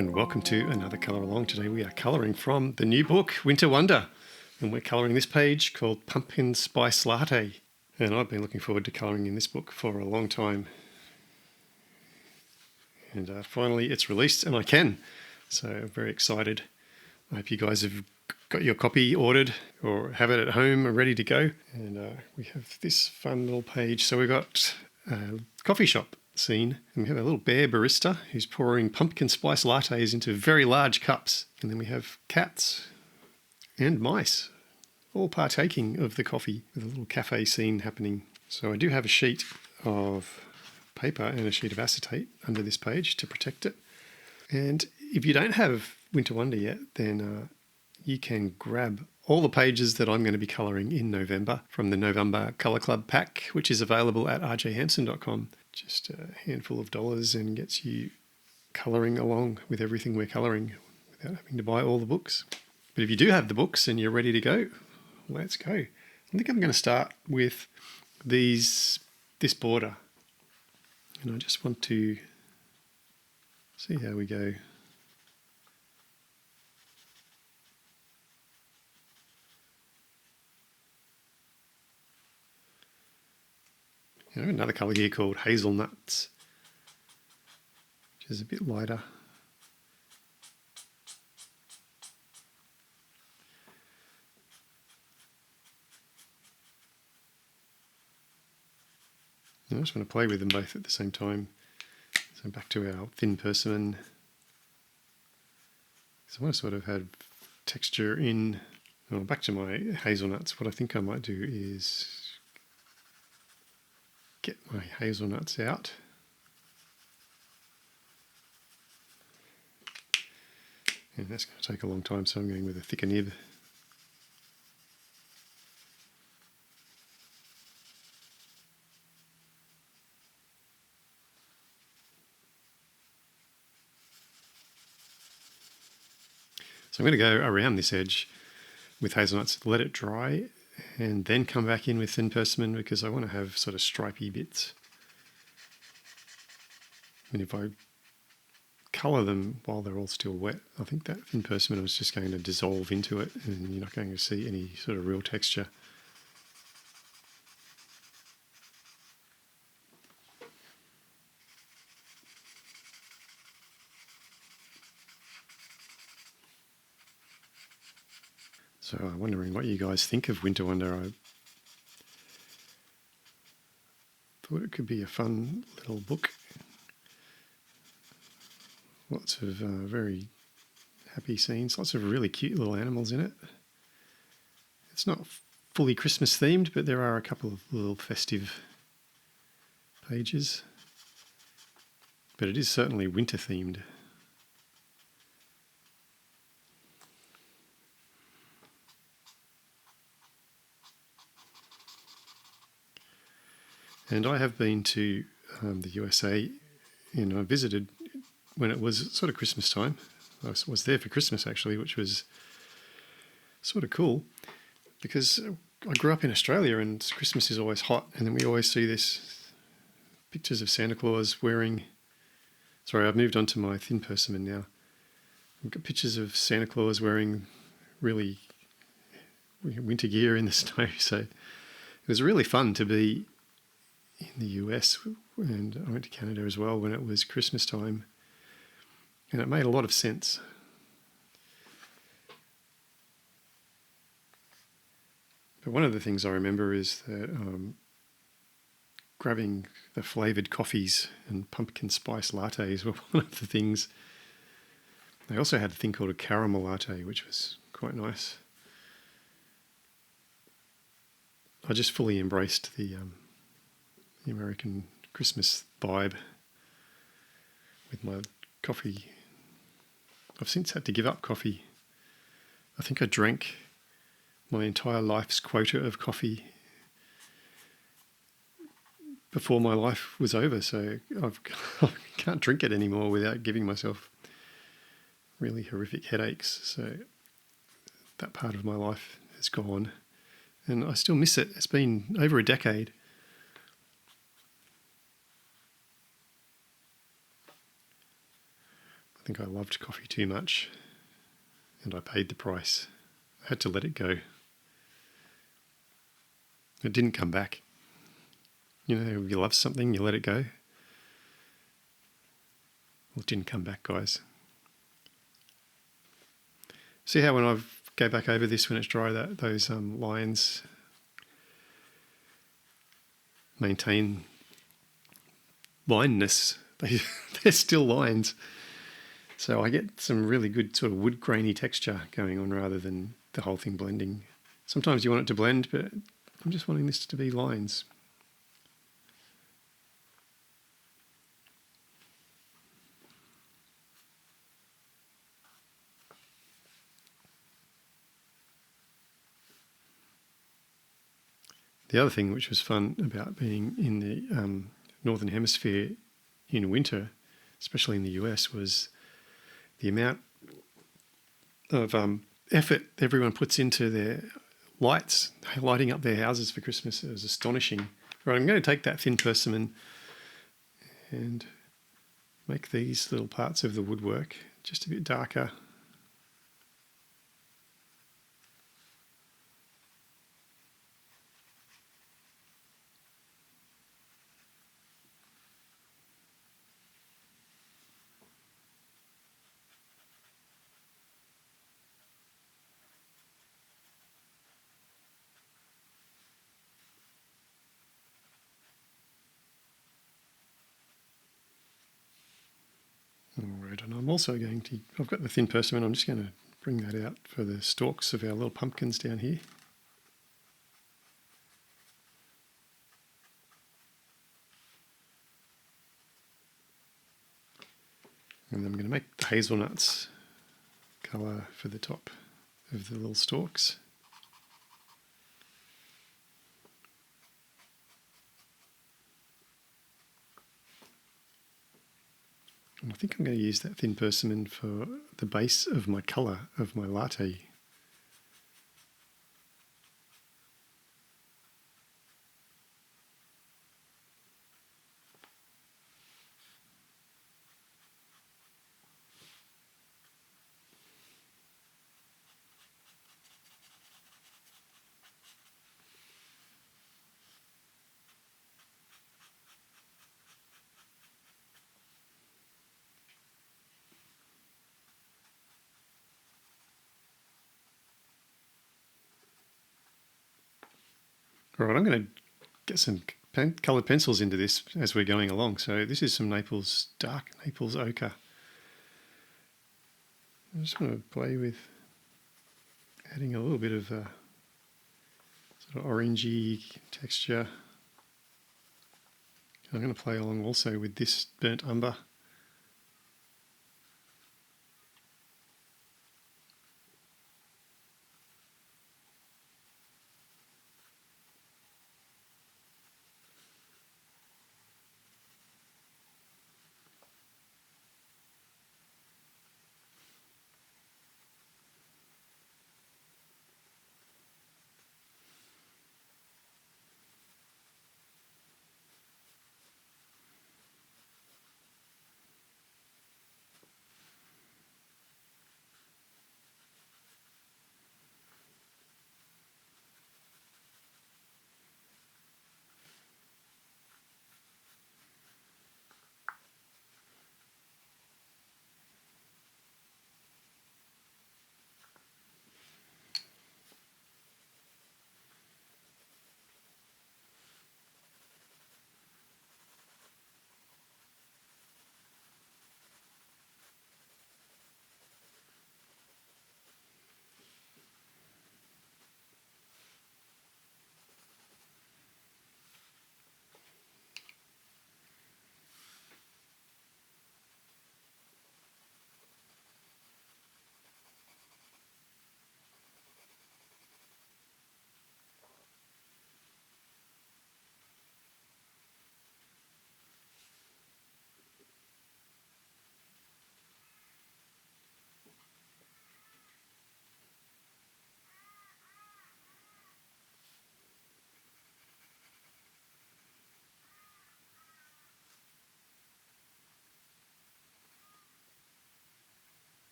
and welcome to another colour along. Today we are colouring from the new book Winter Wonder, and we're colouring this page called Pumpkin Spice Latte. And I've been looking forward to colouring in this book for a long time, and finally it's released and I can, so I'm very excited. I hope you guys have got your copy ordered or have it at home and ready to go. And we have this fun little page. So we've got a coffee shop scene, and we have a little Bear Barista who's pouring pumpkin spice lattes into very large cups, and then we have cats and mice all partaking of the coffee with a little cafe scene happening. So I do have a sheet of paper and a sheet of acetate under this page to protect it. And if you don't have Winter Wonder yet, then you can grab all the pages that I'm going to be colouring in November from the November Colour Club pack, which is available at rjhansen.com. Just a handful of dollars and gets you colouring along with everything we're colouring without having to buy all the books. But if you do have the books and you're ready to go, let's go. I think I'm going to start with this border. And I just want to see how we go. I have another colour here called Hazelnuts, which is a bit lighter. And I just want to play with them both at the same time. So back to our thin persimmon. So I want to sort of have texture in. Well, back to my hazelnuts. What I think I might do is get my hazelnuts out. And that's going to take a long time, so I'm going with a thicker nib. So I'm going to go around this edge with hazelnuts, let it dry, and then come back in with thin persimmon because I want to have sort of stripy bits. And if I colour them while they're all still wet, I think that thin persimmon is just going to dissolve into it and you're not going to see any sort of real texture. So I'm wondering what you guys think of Winter Wonder. I thought it could be a fun little book. Lots of very happy scenes, lots of really cute little animals in it. It's not fully Christmas themed, but there are a couple of little festive pages. But it is certainly winter themed. And I have been to the USA, and I visited when it was sort of Christmas time. I was there for Christmas actually, which was sort of cool because I grew up in Australia and Christmas is always hot, and then we always see this pictures of Santa Claus wearing, sorry, I've moved on to my thin persimmon now. We've got pictures of Santa Claus wearing really winter gear in the snow, so it was really fun to be in the US, and I went to Canada as well when it was Christmas time, and it made a lot of sense. But one of the things I remember is that grabbing the flavoured coffees and pumpkin spice lattes were one of the things. They also had a thing called a caramel latte, which was quite nice. I just fully embraced the American Christmas vibe with my coffee. I've since had to give up coffee. I think I drank my entire life's quota of coffee before my life was over, so I can't drink it anymore without giving myself really horrific headaches. So that part of my life is gone, and I still miss it. It's been over a decade. I think I loved coffee too much and I paid the price. I had to let it go. It didn't come back. You know, if you love something, you let it go. Well, it didn't come back, guys. See how when I go back over this when it's dry, that those lines maintain lineness. They're still lines. So I get some really good sort of wood grainy texture going on rather than the whole thing blending. Sometimes you want it to blend, but I'm just wanting this to be lines. The other thing which was fun about being in the Northern Hemisphere in winter, especially in the US, was the amount of effort everyone puts into their lights, lighting up their houses for Christmas. It was astonishing. Right, I'm going to take that thin persimmon and make these little parts of the woodwork just a bit darker. All right, and I'm also going to, I've got the thin persimmon, I'm just going to bring that out for the stalks of our little pumpkins down here. And I'm going to make the hazelnuts colour for the top of the little stalks. And I think I'm going to use that thin persimmon for the base of my colour of my latte. All right, I'm going to get some coloured pencils into this as we're going along. So this is some dark Naples ochre. I just want to play with adding a little bit of sort of orangey texture. I'm going to play along also with this burnt umber.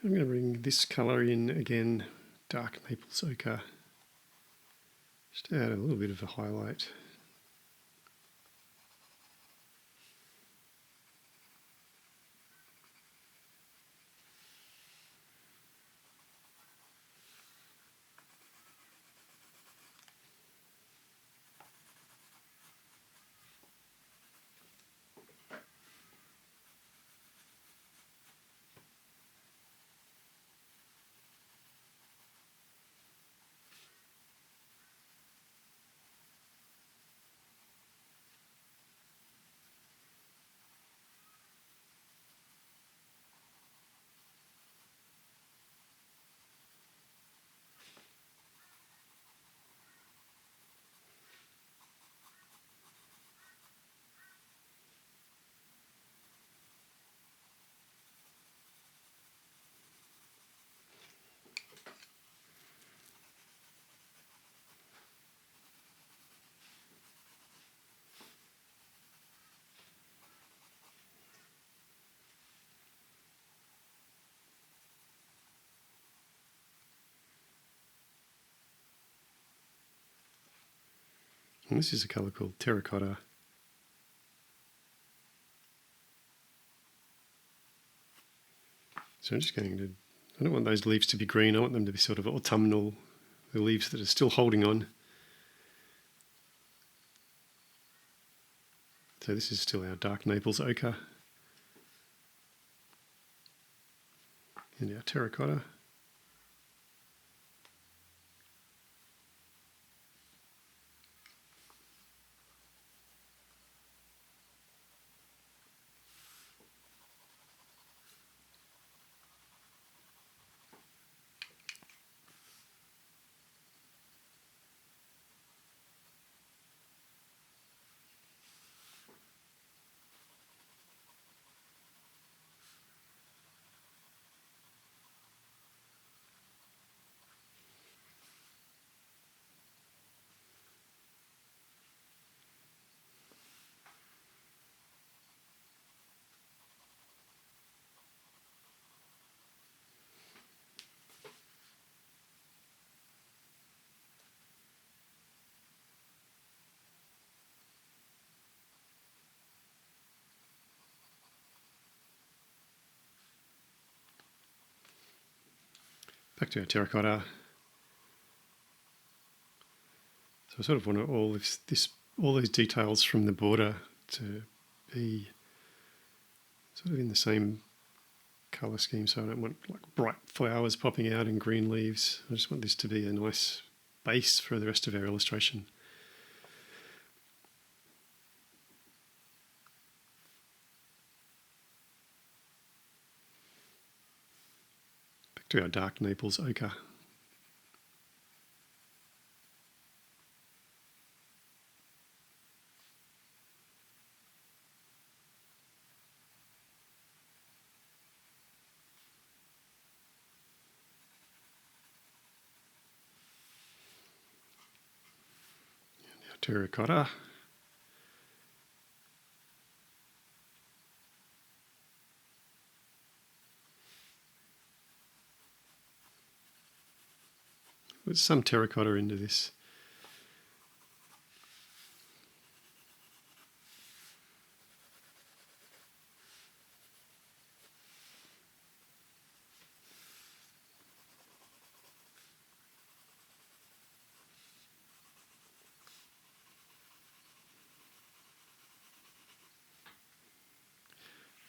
I'm going to bring this colour in again, dark maple ochre, just to add a little bit of a highlight. And this is a colour called terracotta. So I'm just going to, I don't want those leaves to be green, I want them to be sort of autumnal, the leaves that are still holding on. So this is still our dark Naples ochre. And our terracotta. Back to our terracotta. So I sort of want all these details from the border to be sort of in the same colour scheme. So I don't want like bright flowers popping out and green leaves. I just want this to be a nice base for the rest of our illustration. Back to our dark Naples ochre. And our terracotta. With some terracotta into this.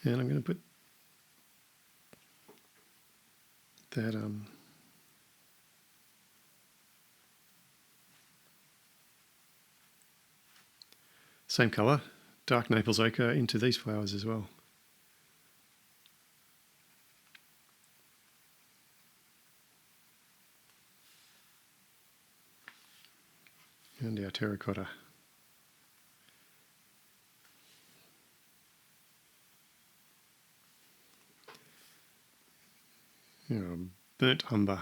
And I'm going to put that same colour, dark Naples ochre, into these flowers as well. And our terracotta. Burnt umber.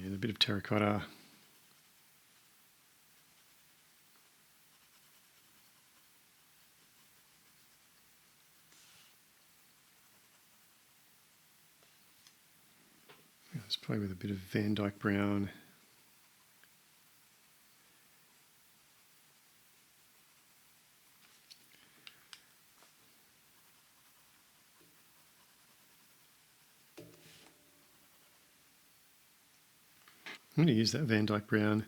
And a bit of terracotta. Let's play with a bit of Van Dyke brown. I'm going to use that Van Dyke brown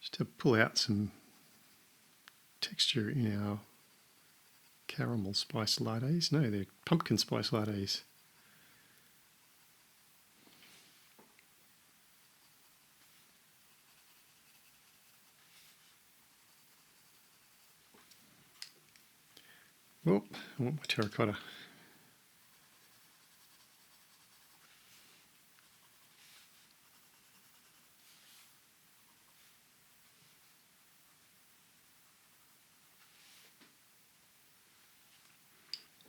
just to pull out some texture in our caramel spice lattes. No, they're pumpkin spice lattes. Oh, I want my terracotta.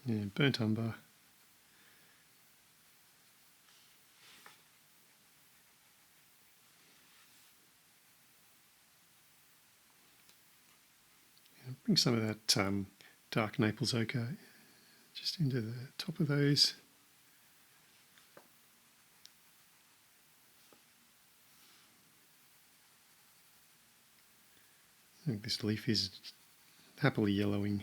Yeah, burnt umber. Bring some of that dark Naples ochre just into the top of those. I think this leaf is happily yellowing.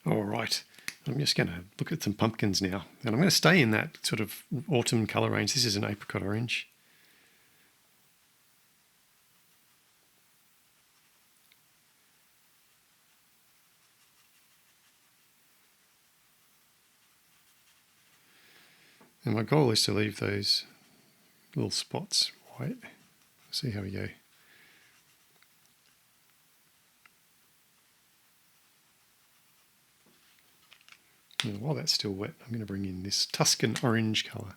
All right, I'm just going to look at some pumpkins now, and I'm going to stay in that sort of autumn colour range. This is an apricot orange. And my goal is to leave those little spots white. See how we go. And while that's still wet, I'm going to bring in this Tuscan orange colour.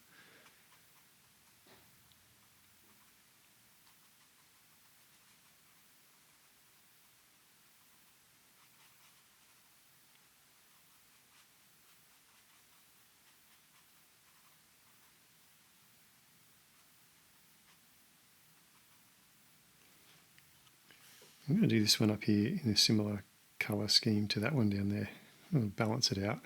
I'm going to do this one up here in a similar colour scheme to that one down there. I'll balance it out.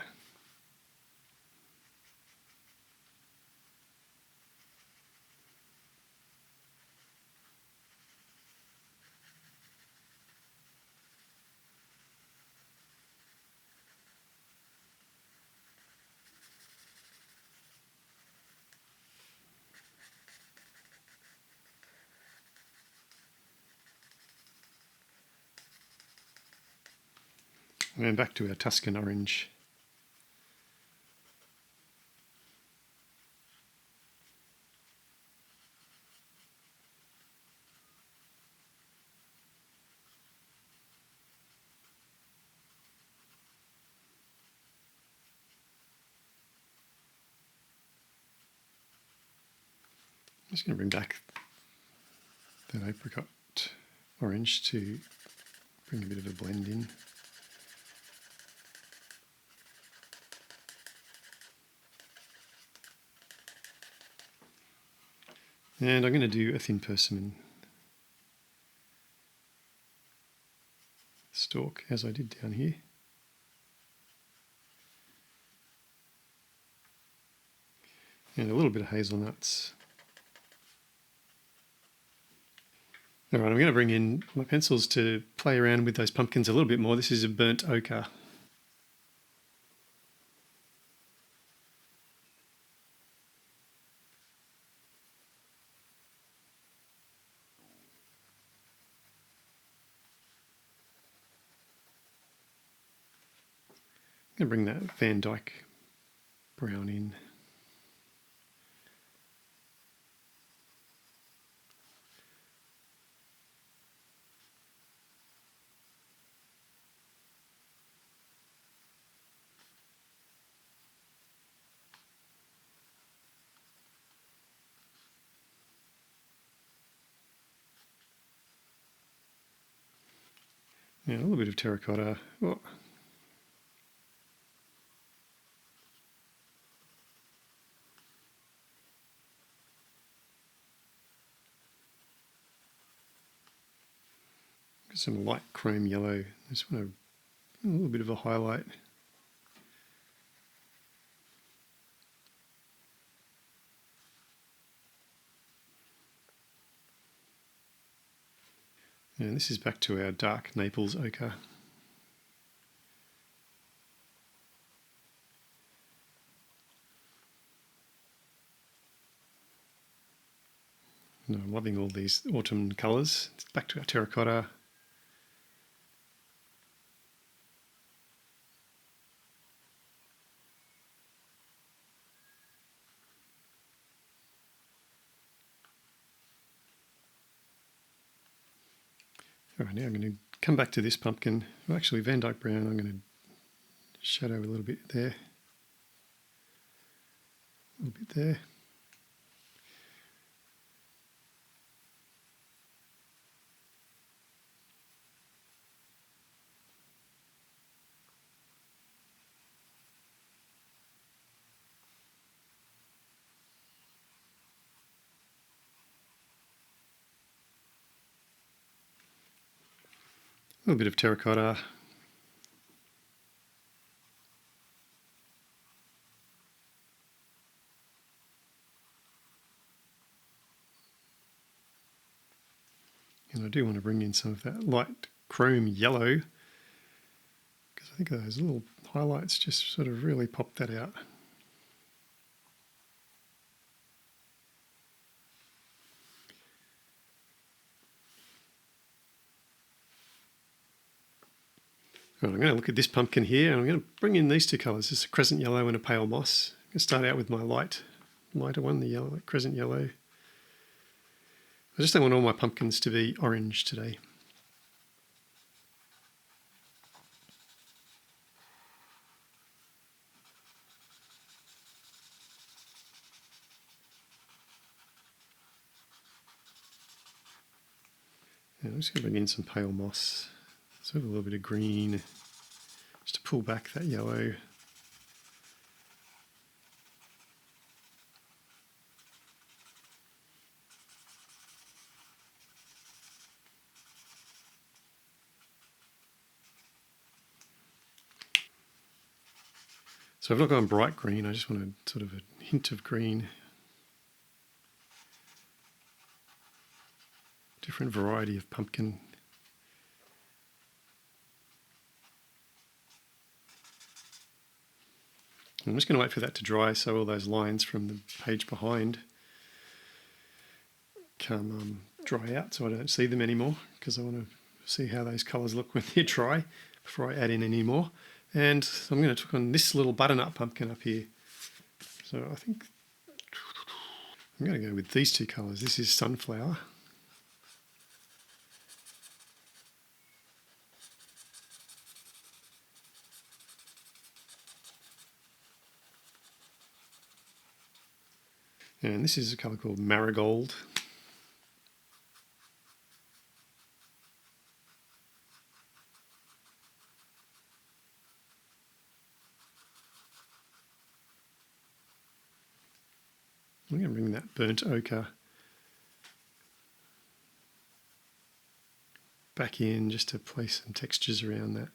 And then back to our Tuscan orange. I'm just going to bring back that apricot orange to bring a bit of a blend in. And I'm going to do a thin persimmon stalk as I did down here. And a little bit of hazelnuts. All right, I'm going to bring in my pencils to play around with those pumpkins a little bit more. This is a burnt ochre. I'm going to bring that Van Dyke brown in. Yeah, a little bit of terracotta. Oh. Got some light chrome yellow. I just want a little bit of a highlight. And this is back to our dark Naples ochre. And I'm loving all these autumn colours. It's back to our terracotta. All right, now I'm going to come back to this pumpkin. Well, actually, Van Dyke Brown, I'm going to shadow a little bit there. A little bit there. A little bit of terracotta. And I do want to bring in some of that light chrome yellow, because I think those little highlights just sort of really pop that out. Right, I'm going to look at this pumpkin here, and I'm going to bring in these two colours. This is a crescent yellow and a pale moss. I'm going to start out with my lighter one, the yellow, crescent yellow. I just don't want all my pumpkins to be orange today. And I'm just going to bring in some pale moss, sort of a little bit of green, just to pull back that yellow. So I've not gone bright green, I just want a sort of a hint of green. Different variety of pumpkin. I'm just going to wait for that to dry so all those lines from the page behind can dry out so I don't see them anymore, because I want to see how those colours look when they're dry before I add in any more. And I'm going to took on this little butternut pumpkin up here. So I think I'm going to go with these two colours. This is sunflower. And this is a colour called marigold. I'm going to bring that burnt ochre back in just to place some textures around that.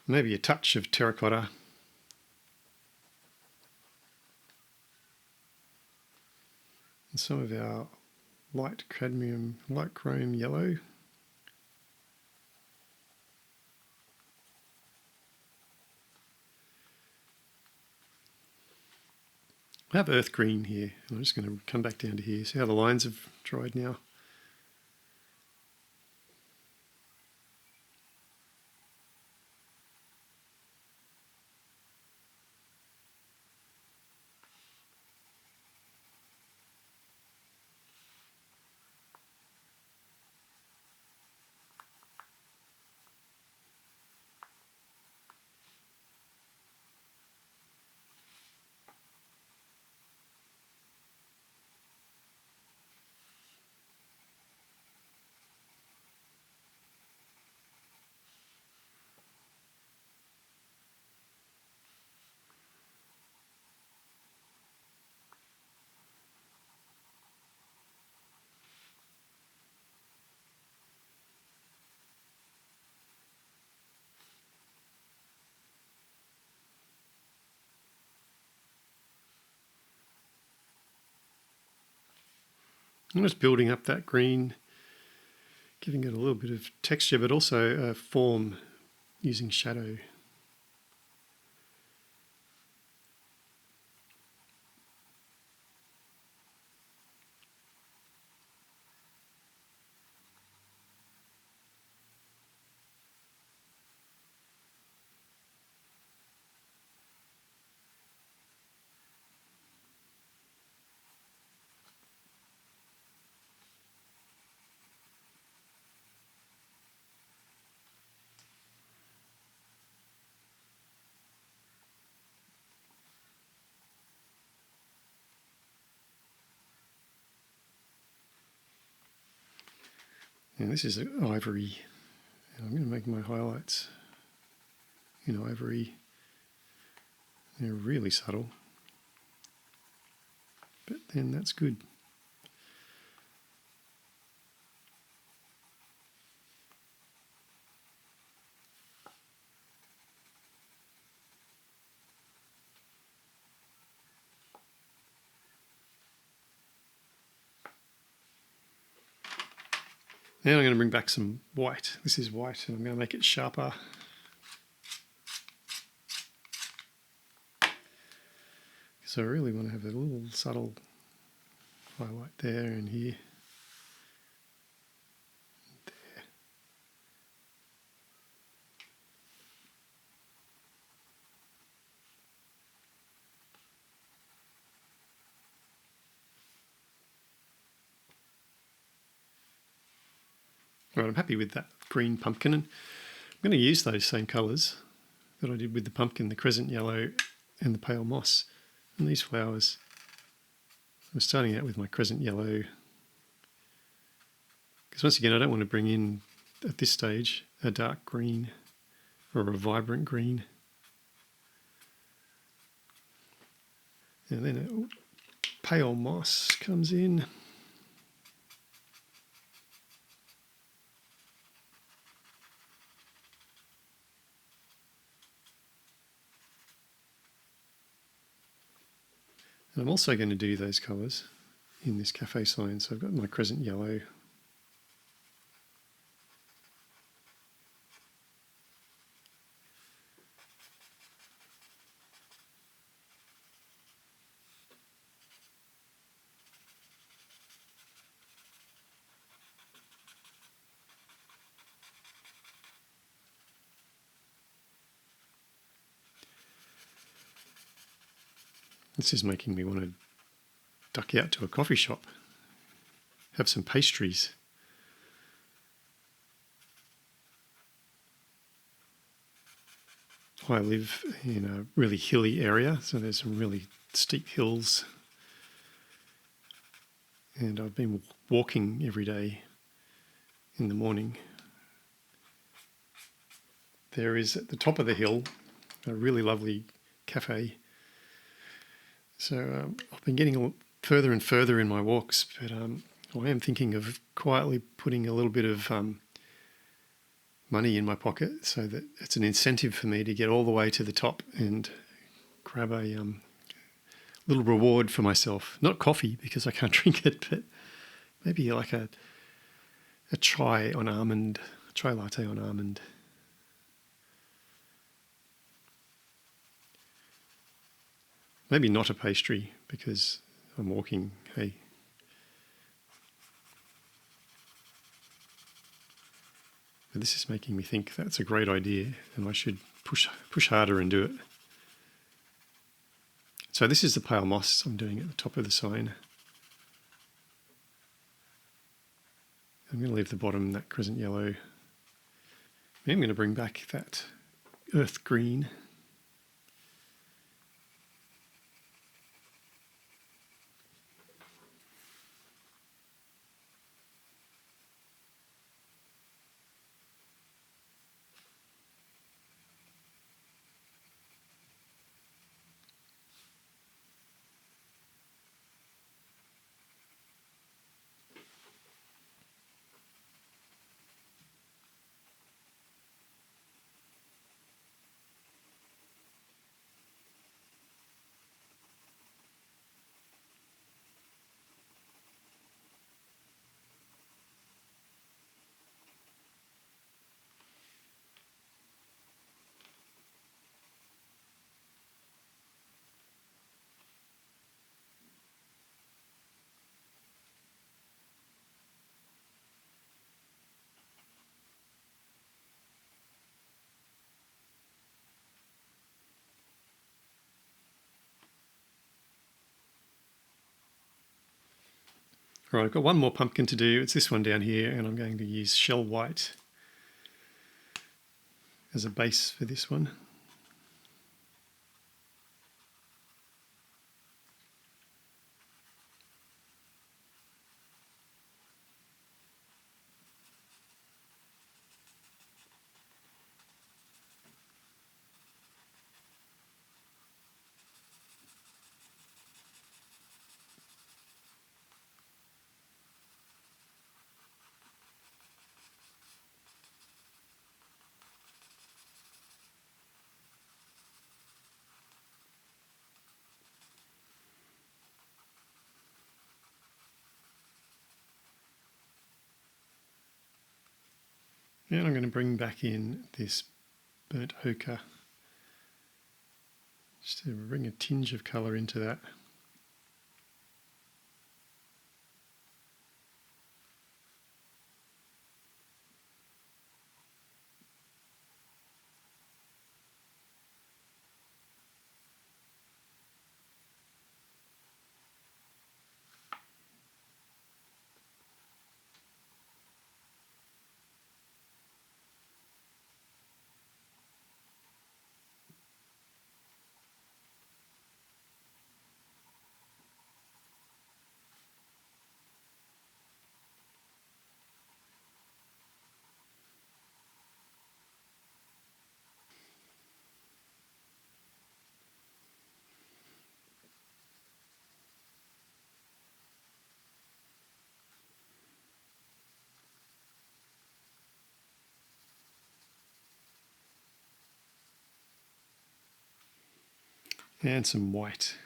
Maybe a touch of terracotta. And some of our light cadmium, light chrome yellow. I have earth green here. I'm just going to come back down to here. See how the lines have dried now? I'm just building up that green, giving it a little bit of texture, but also form using shadow. And this is ivory. And I'm going to make my highlights in ivory. They're really subtle, but then that's good. Now I'm going to bring back some white. This is white, and I'm going to make it sharper. So I really want to have a little subtle highlight there and here. There. Right, I'm happy with that green pumpkin, and I'm going to use those same colours that I did with the pumpkin, the crescent yellow and the pale moss. And these flowers, I'm starting out with my crescent yellow, because once again I don't want to bring in, at this stage, a dark green or a vibrant green. And then a pale moss comes in. And I'm also going to do those colours in this cafe sign. So I've got my crescent yellow. This is making me want to duck out to a coffee shop, have some pastries. I live in a really hilly area, so there's some really steep hills. And I've been walking every day in the morning. There is at the top of the hill a really lovely cafe. So I've been getting further and further in my walks, but I am thinking of quietly putting a little bit of money in my pocket so that it's an incentive for me to get all the way to the top and grab a little reward for myself. Not coffee, because I can't drink it, but maybe like a chai on almond, chai latte on almond. Maybe not a pastry, because I'm walking, hey. But this is making me think that's a great idea and I should push harder and do it. So this is the pale moss I'm doing at the top of the sign. I'm going to leave the bottom that crescent yellow. I'm going to bring back that earth green. All right, I've got one more pumpkin to do. It's this one down here, and I'm going to use shell white as a base for this one. And I'm going to bring back in this burnt ochre, just to bring a tinge of colour into that. And some white.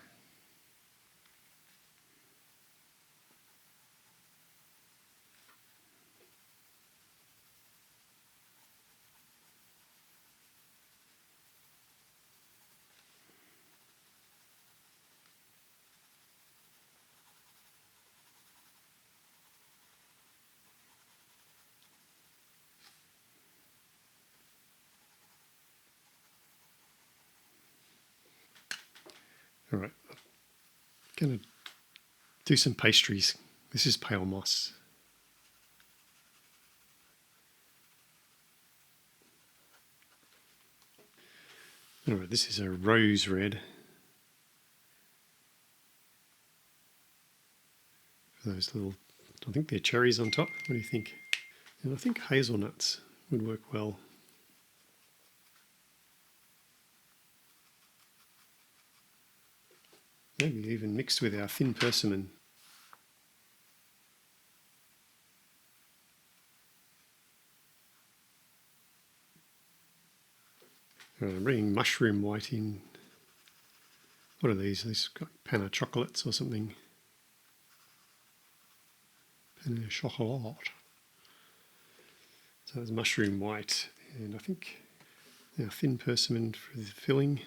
All right, I'm going to do some pastries. This is pale moss. All right, this is a rose red. Those little, I think they're cherries on top. What do you think? And I think hazelnuts would work well. Maybe even mixed with our thin persimmon. All right, I'm bringing mushroom white in. What are these? These got panna chocolates or something. Panna chocolat. So there's mushroom white, and I think our thin persimmon for the filling.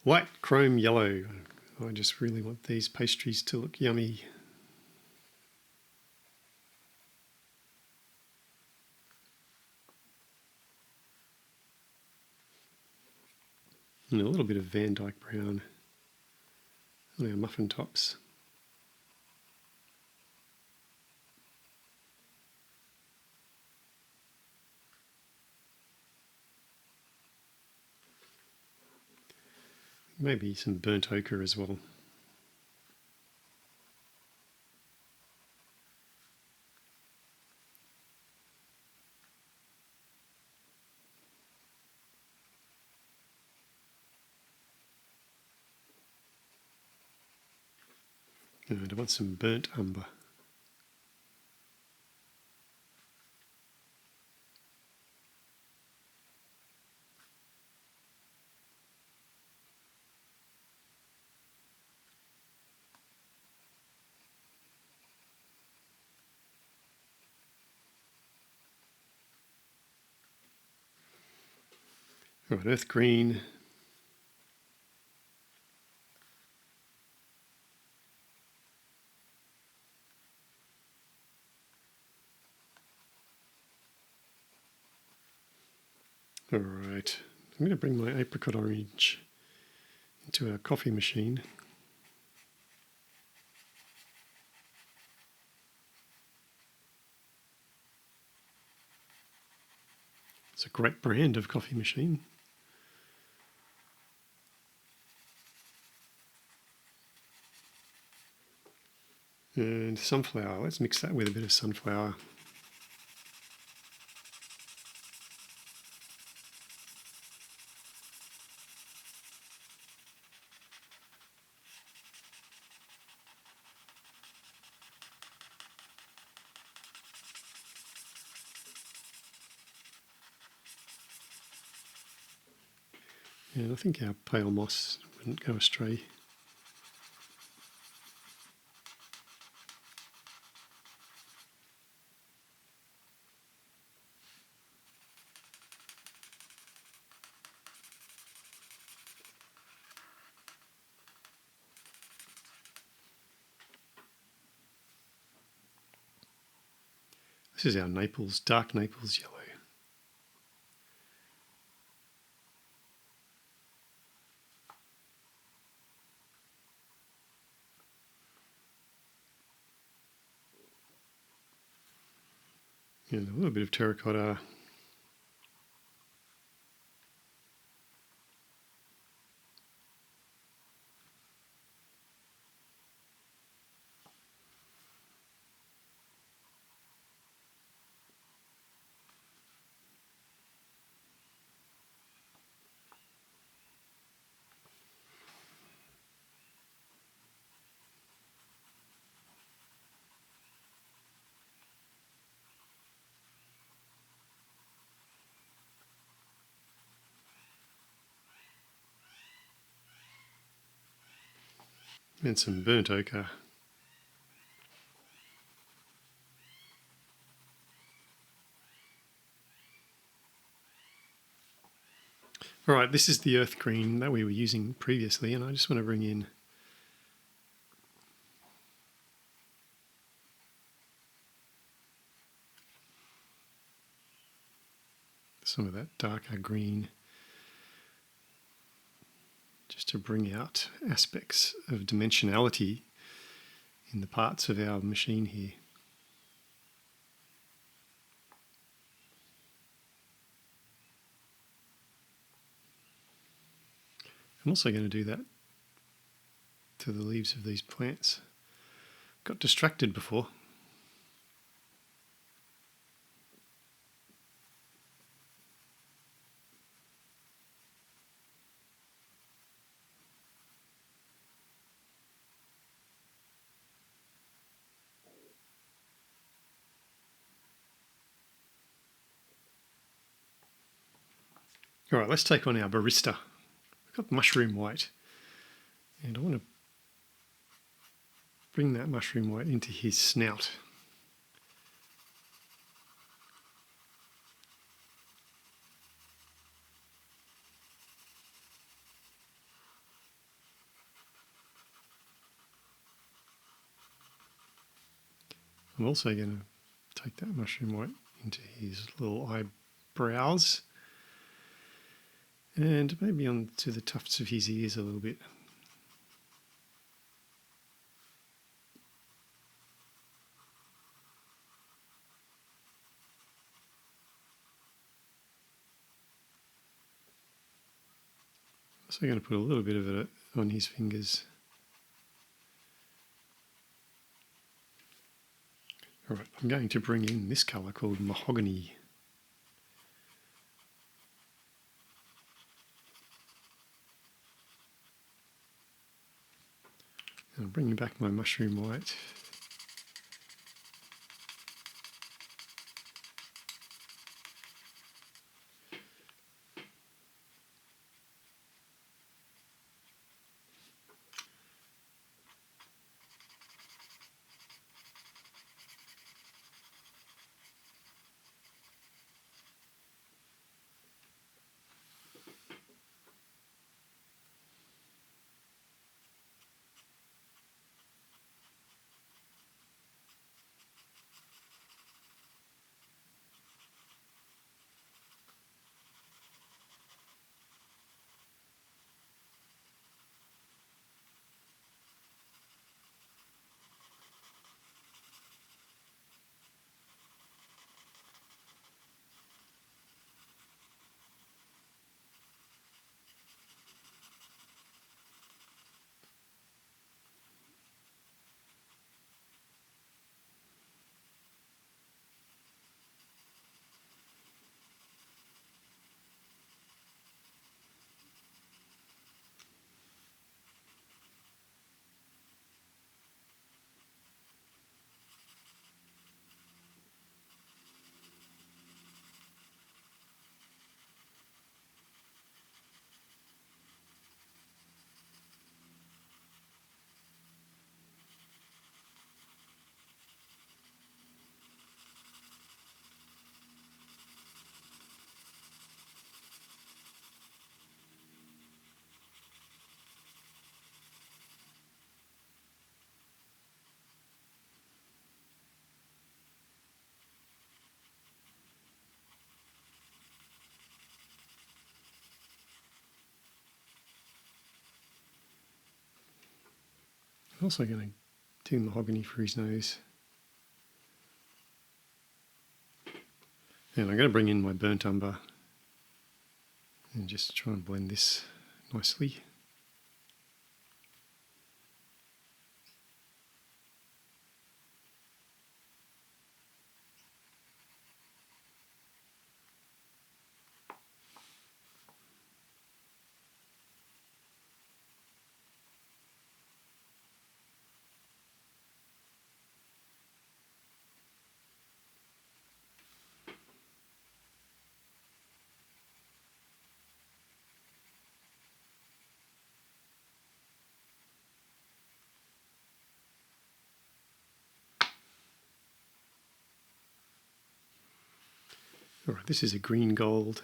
White chrome yellow. I just really want these pastries to look yummy. And a little bit of Van Dyke brown on our muffin tops. Maybe some burnt ochre as well. And I want some burnt umber. All right, earth green. All right, I'm going to bring my apricot orange into our coffee machine. It's a great brand of coffee machine. And sunflower, let's mix that with a bit of sunflower. And I think our pale moss wouldn't go astray. This is our Naples, dark Naples yellow. And a little bit of terracotta. And some burnt ochre. All right, this is the earth green that we were using previously, and I just want to bring in some of that darker green, just to bring out aspects of dimensionality in the parts of our machine here. I'm also going to do that to the leaves of these plants. Got distracted before. All right, let's take on our barista. We've got mushroom white, and I want to bring that mushroom white into his snout. I'm also going to take that mushroom white into his little eyebrows and maybe onto the tufts of his ears a little bit. Also going to put a little bit of it on his fingers. All right, I'm going to bring in this colour called mahogany. And I'm bringing back my mushroom white. I'm also going to do mahogany for his nose. And I'm going to bring in my burnt umber and just try and blend this nicely. All right, this is a green gold.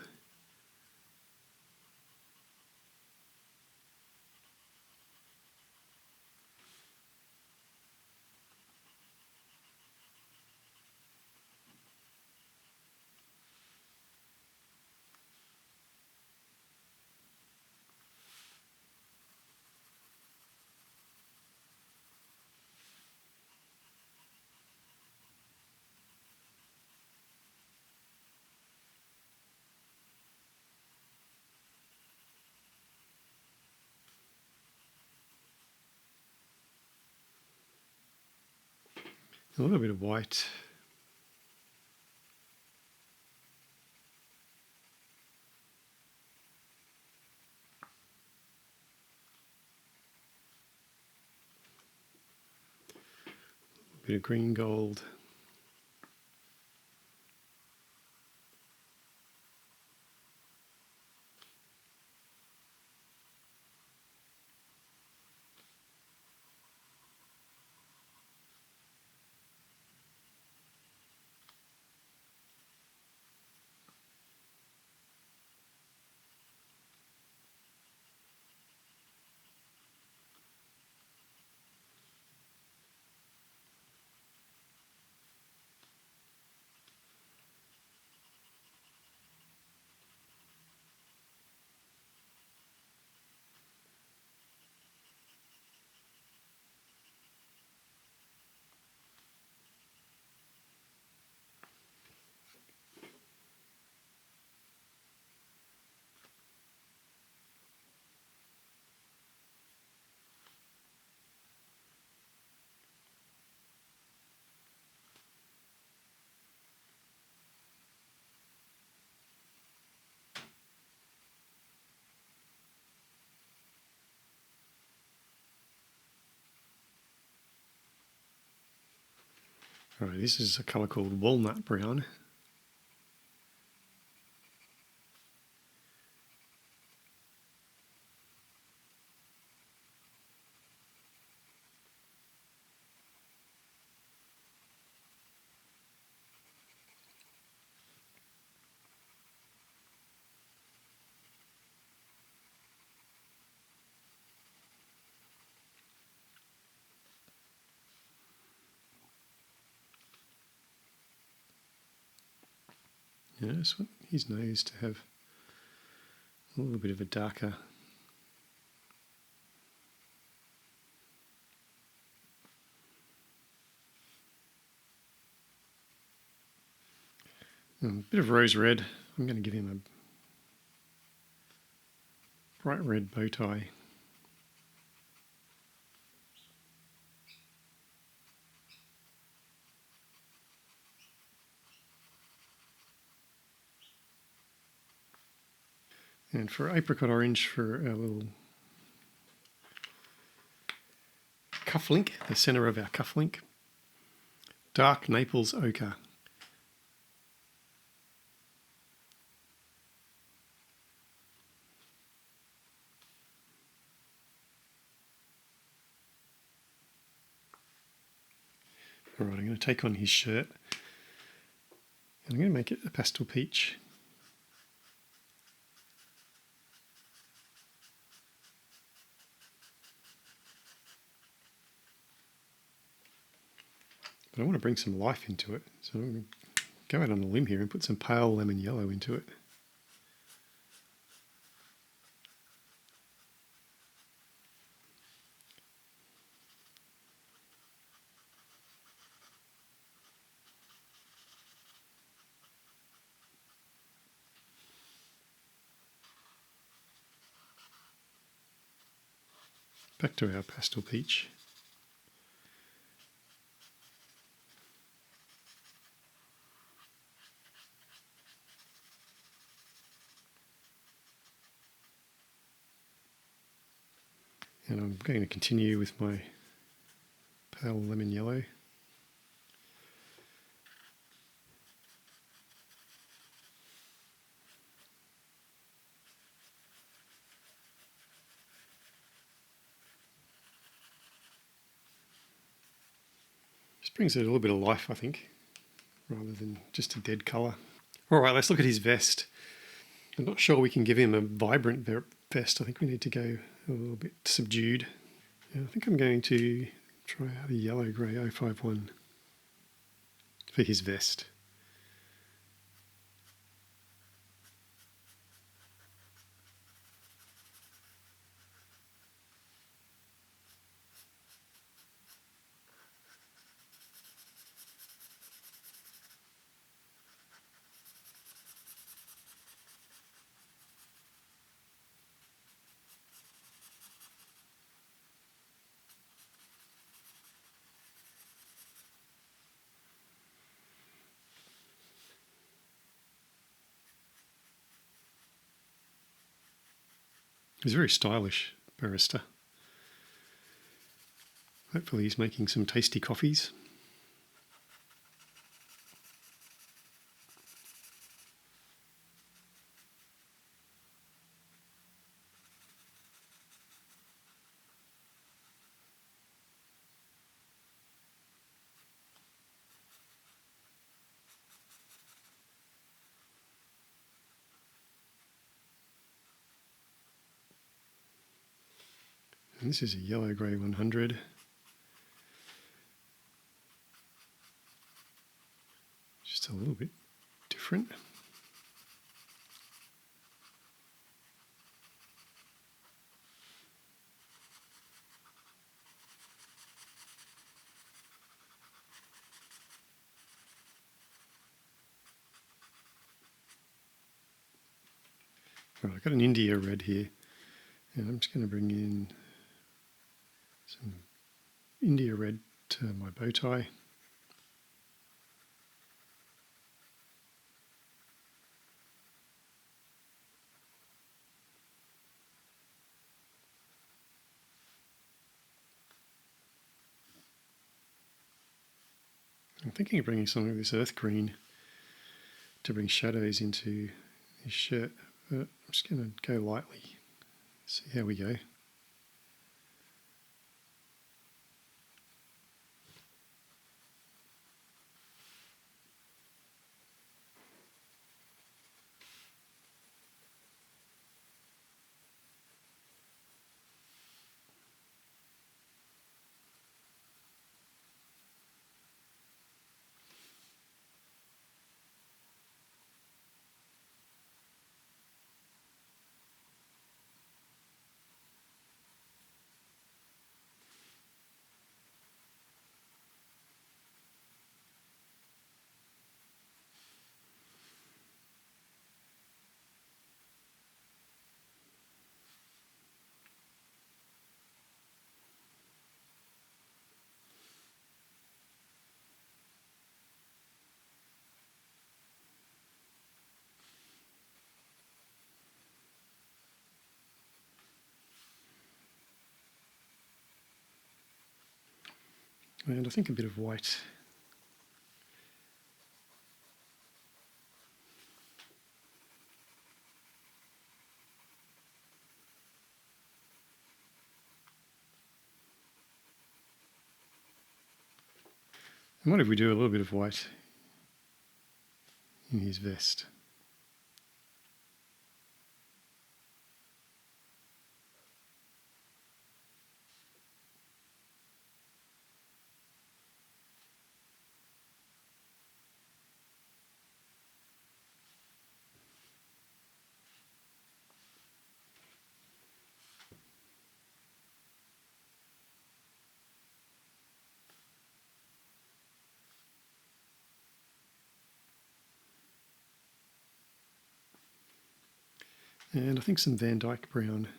A little bit of white. A bit of green gold. All right, this is a colour called walnut brown. Yeah, I just want his nose to have a little bit of a darker. A bit of rose red. I'm going to give him a bright red bow tie. And for apricot orange for our little cufflink, the centre of our cufflink, dark Naples ochre. All right, I'm going to take on his shirt and I'm going to make it a pastel peach. But I want to bring some life into it, so I'm going to go out on a limb here and put some pale lemon yellow into it. back to our pastel peach. And I'm going to continue with my pale lemon yellow. Just brings it a little bit of life, I think, rather than just a dead colour. All right, let's look at his vest. I'm not sure we can give him a vibrant vest. I think we need to go a little bit subdued. And I think I'm going to try out the yellow grey 051 for his vest. He's very stylish, barista. Hopefully he's making some tasty coffees. And this is a yellow grey 100. Just a little bit different. Right, I've got an India red here, and I'm just going to bring in some India red to my bow tie. I'm thinking of bringing some of this earth green to bring shadows into his shirt, but I'm just going to go lightly, see how we go. And I think a bit of white. And what if we do a little bit of white in his vest? And I think some Van Dyke brown.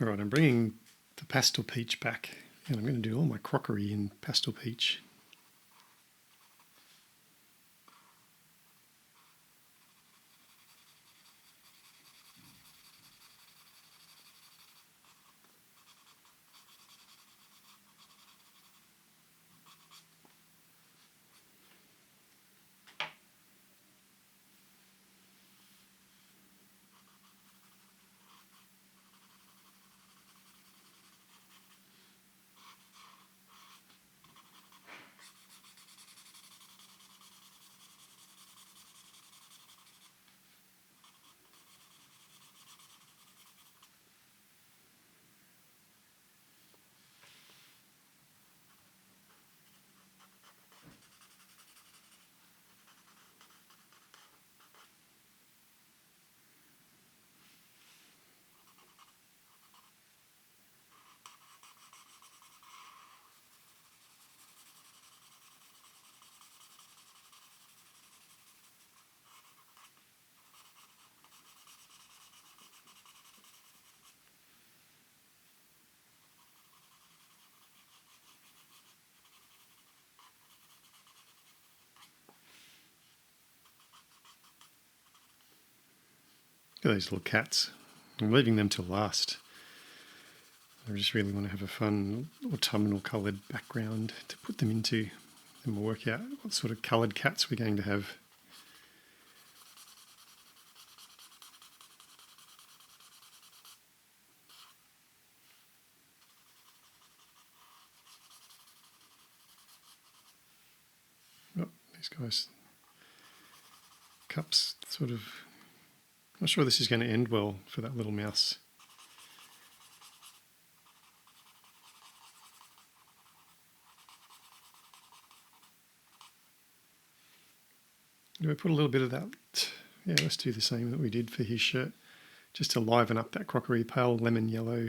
All right, I'm bringing the pastel peach back, and I'm going to do all my crockery in pastel peach. Look at those little cats. I'm leaving them till last. I just really want to have a fun autumnal coloured background to put them into, and we'll work out what sort of coloured cats we're going to have. Oh, these guys, cups sort of, I'm not sure this is going to end well for that little mouse. Do we put a little bit of that? Yeah, let's do the same that we did for his shirt, just to liven up that crockery, pale lemon yellow.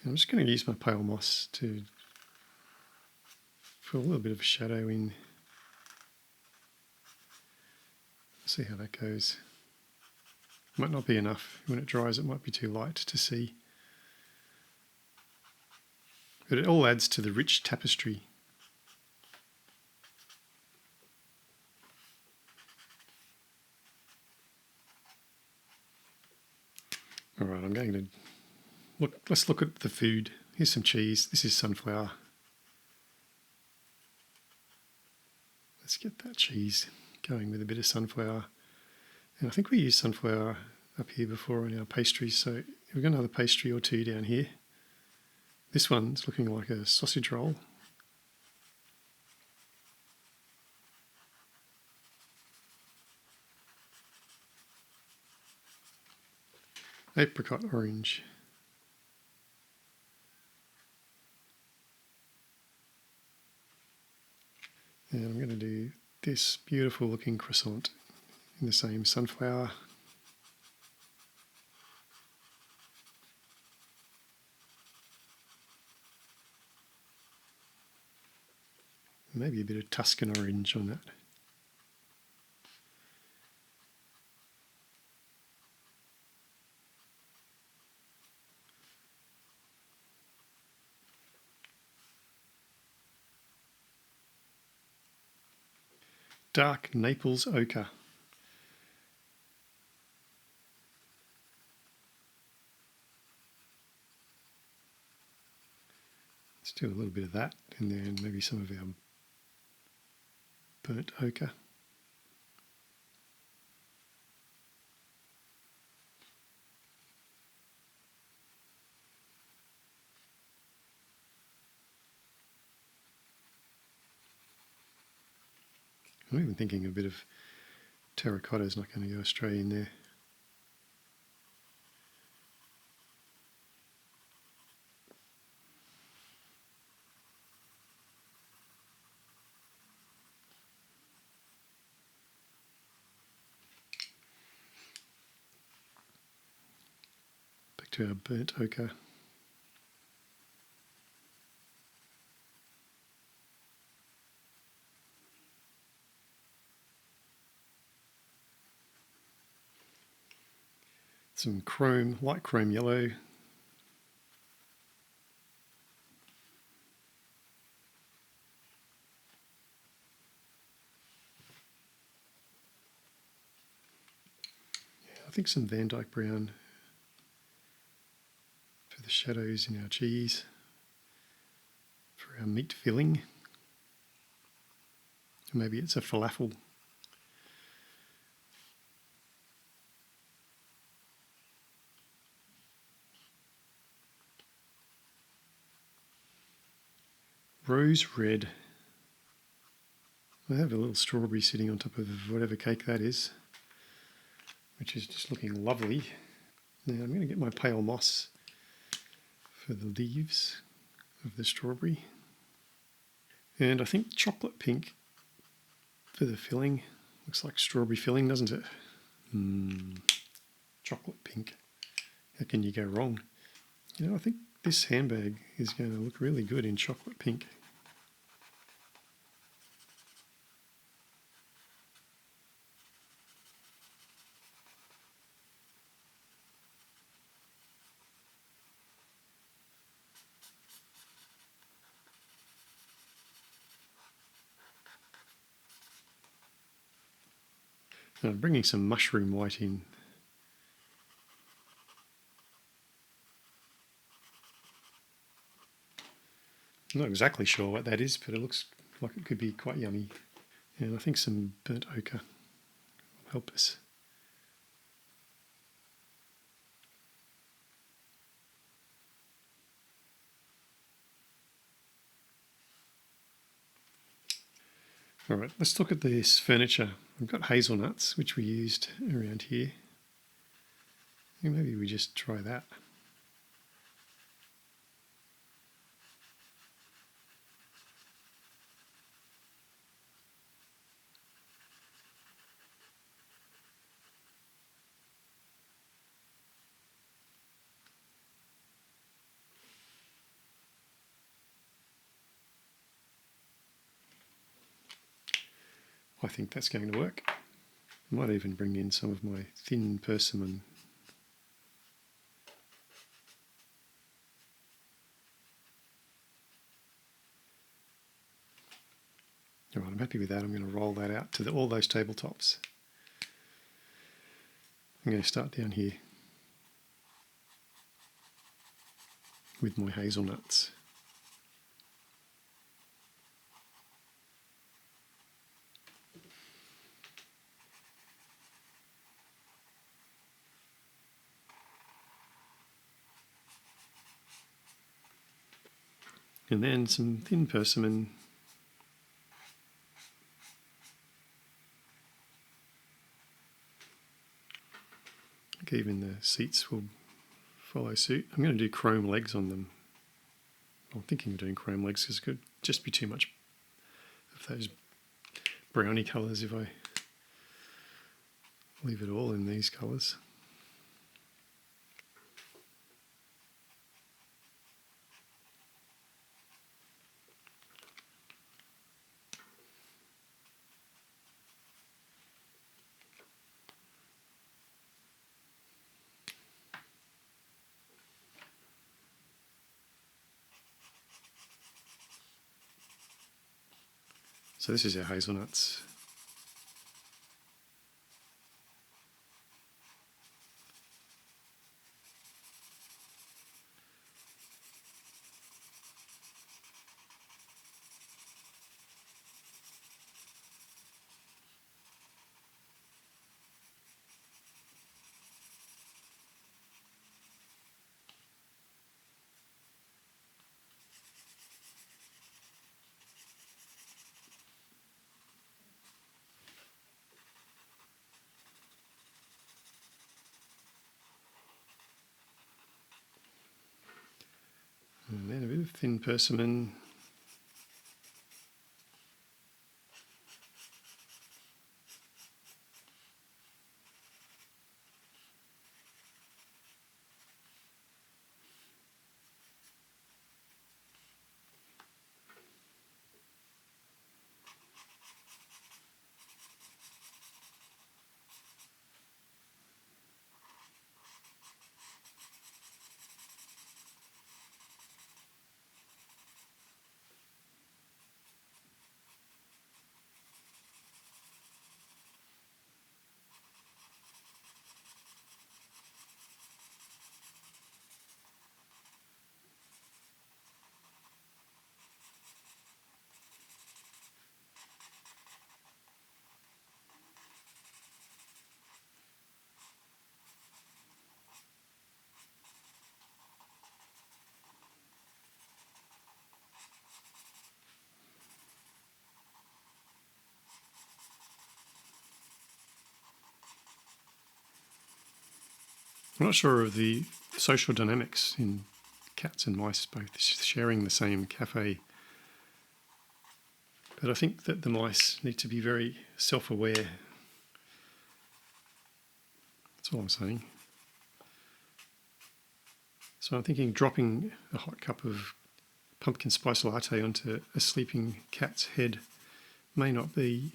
I'm just going to use my pale moss to put a little bit of shadow in. See how that goes. Might not be enough. When it dries, it might be too light to see. But it all adds to the rich tapestry. All right, I'm going to look. Let's look at the food. Here's some cheese. This is sunflower. Let's get that cheese going with a bit of sunflower. And I think we used sunflower up here before in our pastries, so we've got another pastry or two down here. This one's looking like a sausage roll. Apricot orange. And I'm going to do this beautiful looking croissant in the same sunflower. Maybe a bit of Tuscan orange on that. Dark Naples ochre. Let's do a little bit of that, and then maybe some of our burnt ochre. I'm even thinking a bit of terracotta is not going to go astray in there. Back to our burnt ochre. Some chrome, light chrome yellow. I think some Van Dyke brown for the shadows in our cheese, for our meat filling. Maybe it's a falafel. Rose red. I have a little strawberry sitting on top of whatever cake that is, which is just looking lovely. Now I'm going to get my pale moss for the leaves of the strawberry. And I think chocolate pink for the filling. Looks like strawberry filling, doesn't it? Chocolate pink. How can you go wrong? You know, I think this handbag is going to look really good in chocolate pink. I'm bringing some mushroom white in. I'm not exactly sure what that is, but it looks like it could be quite yummy. And I think some burnt ochre will help us. All right, let's look at this furniture. I've got hazelnuts, which we used around here. And maybe we just try that. I think that's going to work. I might even bring in some of my thin persimmon. All right, I'm happy with that. I'm going to roll that out to all those tabletops. I'm going to start down here with my hazelnuts. And then some thin persimmon. I think even the seats will follow suit. I'm going to do chrome legs on them. I'm thinking of doing chrome legs because it could just be too much of those brownie colours if I leave it all in these colours. So this is our hazelnuts. And then a bit of thin persimmon. I'm not sure of the social dynamics in cats and mice both sharing the same cafe, but I think that the mice need to be very self-aware. That's all I'm saying. So I'm thinking dropping a hot cup of pumpkin spice latte onto a sleeping cat's head may not be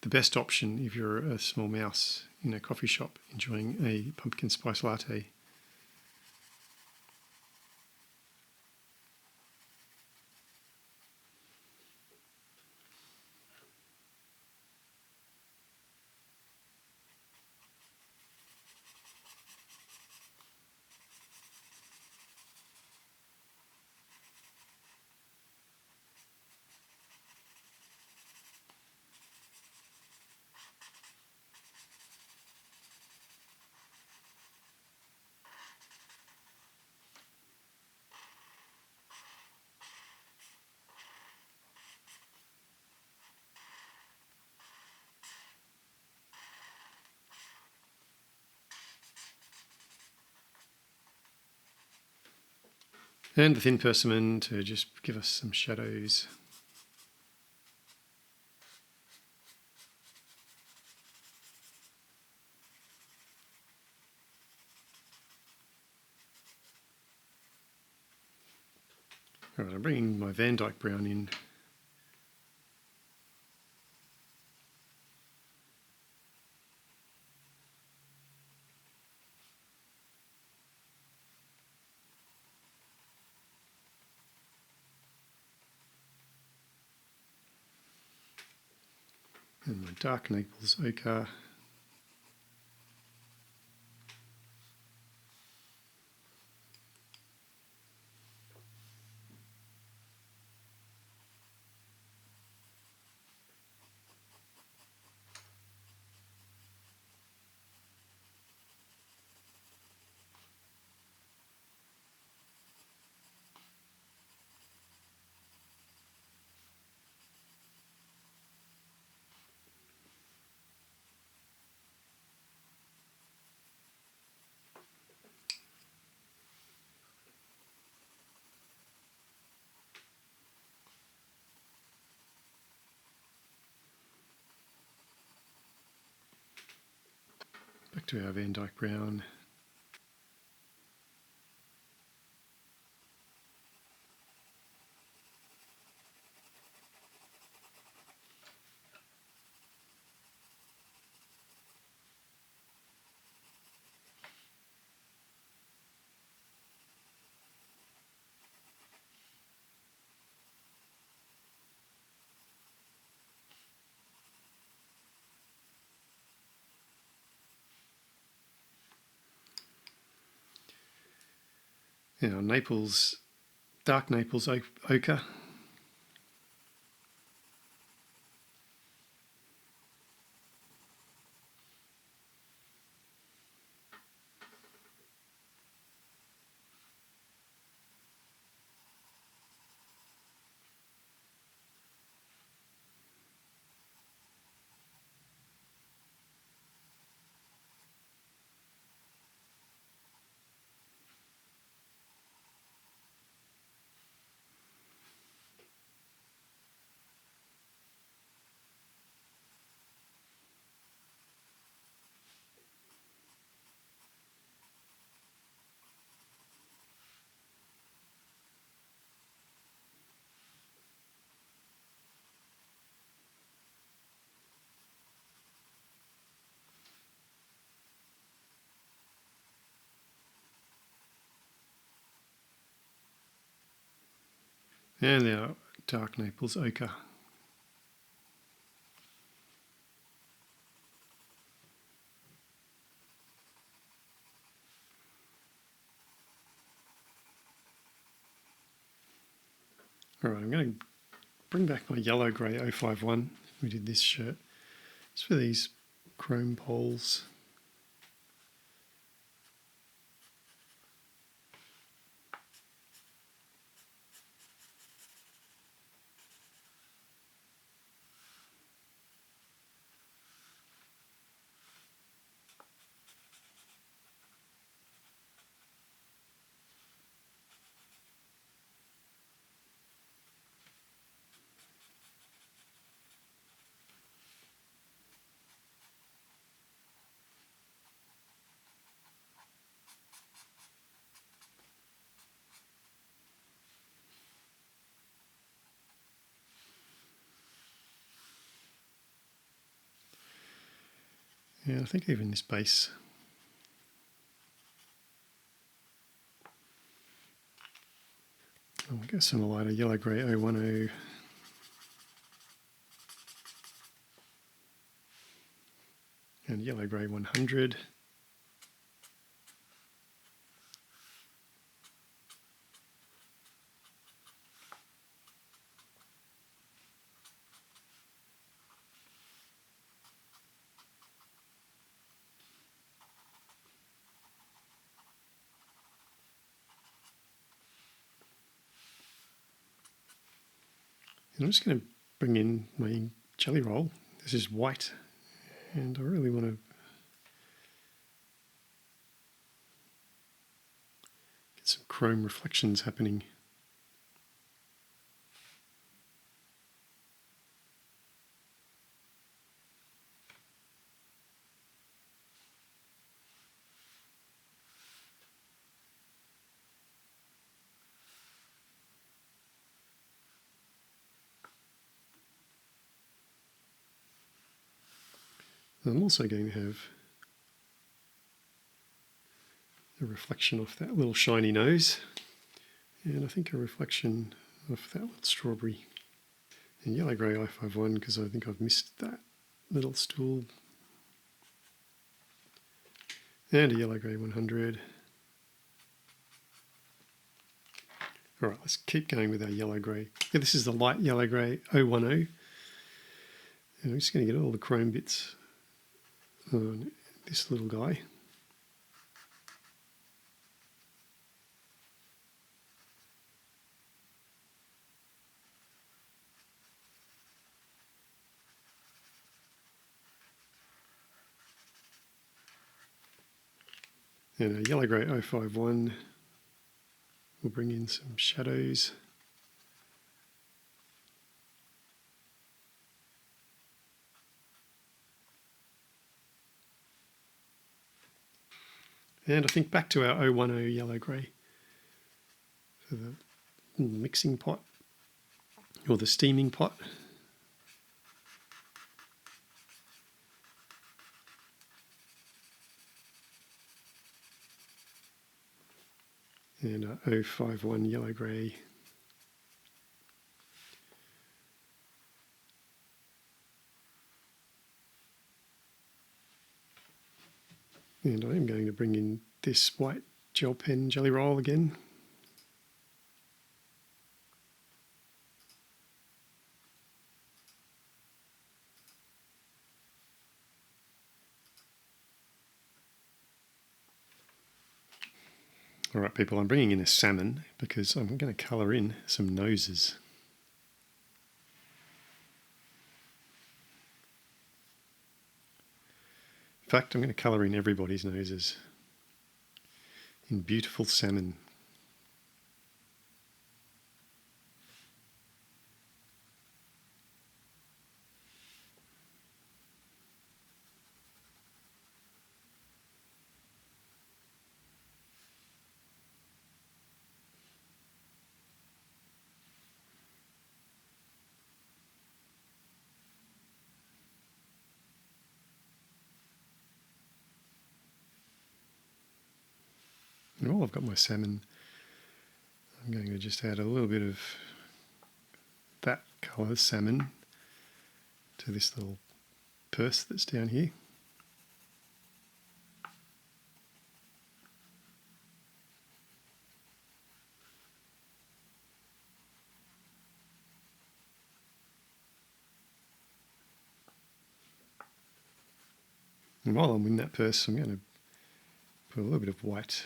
the best option if you're a small mouse in a coffee shop enjoying a pumpkin spice latte. And the thin persimmon to just give us some shadows. All right, I'm bringing my Van Dyke brown in. And my dark Naples ochre. Back to our Van Dyke brown. Our Naples, dark Naples ochre. And our dark Naples ochre. All right, I'm going to bring back my yellow grey 051. We did this shirt. It's for these chrome poles. Yeah, I think even this base. I'll go some lighter yellow grey 010. And yellow grey 100. And I'm just going to bring in my jelly roll. This is white, and I really want to get some chrome reflections happening. I'm also going to have a reflection off that little shiny nose, and I think a reflection off that little strawberry. And yellow grey I51 because I think I've missed that little stool. And a yellow grey 100. All right, let's keep going with our yellow grey. Yeah, this is the light yellow grey 010. And I'm just going to get all the chrome bits on this little guy. And a yellow grey 051 will bring in some shadows. And I think back to our 010 yellow grey for the mixing pot or the steaming pot. And a 051 yellow grey. And I am going to bring in this white gel pen jelly roll again. All right, people, I'm bringing in a salmon because I'm going to colour in some noses. In fact, I'm going to colour in everybody's noses in beautiful salmon. And while I've got my salmon, I'm going to just add a little bit of that colour, salmon, to this little purse that's down here. And while I'm in that purse, I'm going to put a little bit of white.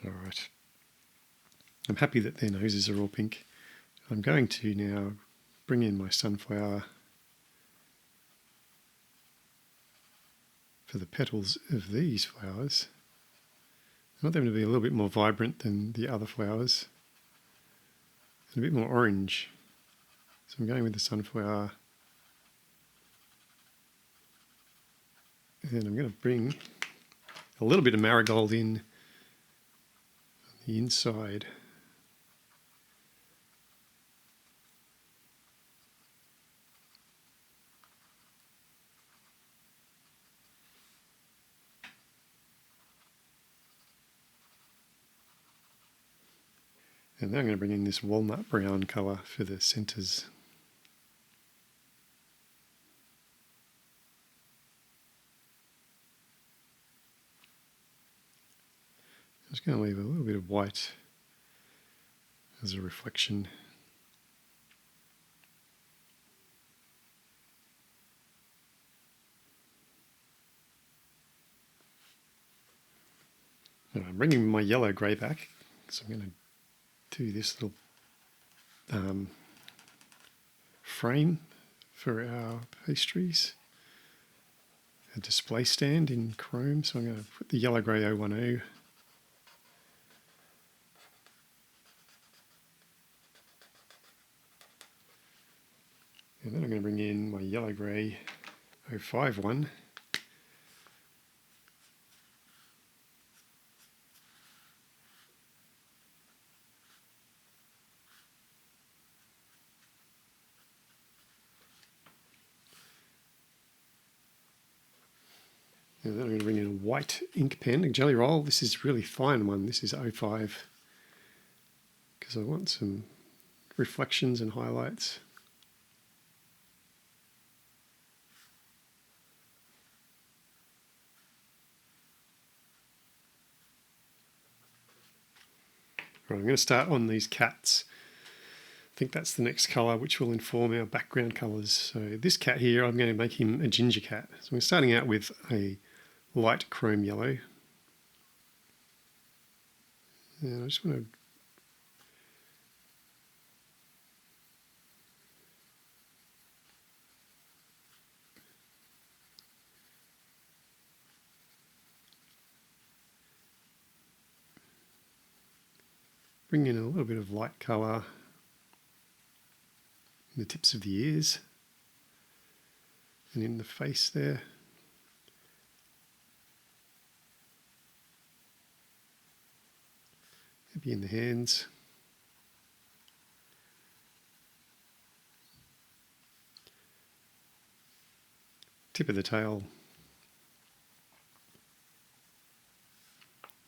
All right. I'm happy that their noses are all pink. I'm going to now bring in my sunflower for the petals of these flowers. I want them to be a little bit more vibrant than the other flowers and a bit more orange. So I'm going with the sunflower, and I'm going to bring a little bit of marigold in on the inside. And then I'm going to bring in this walnut brown colour for the centres. I'm just going to leave a little bit of white as a reflection. Now I'm bringing my yellow grey back, so I'm going to do this little frame for our pastries, a display stand in chrome, so I'm going to put the yellow grey 010, and then I'm going to bring in my yellow grey 051. And then I'm going to bring in a white ink pen, a jelly roll. This is a really fine one. This is 05, because I want some reflections and highlights. Right, I'm going to start on these cats. I think that's the next colour, which will inform our background colours. So this cat here, I'm going to make him a ginger cat. So we're starting out with a light chrome yellow. And I just want to bring in a little bit of light colour in the tips of the ears and in the face there. Maybe in the hands. Tip of the tail.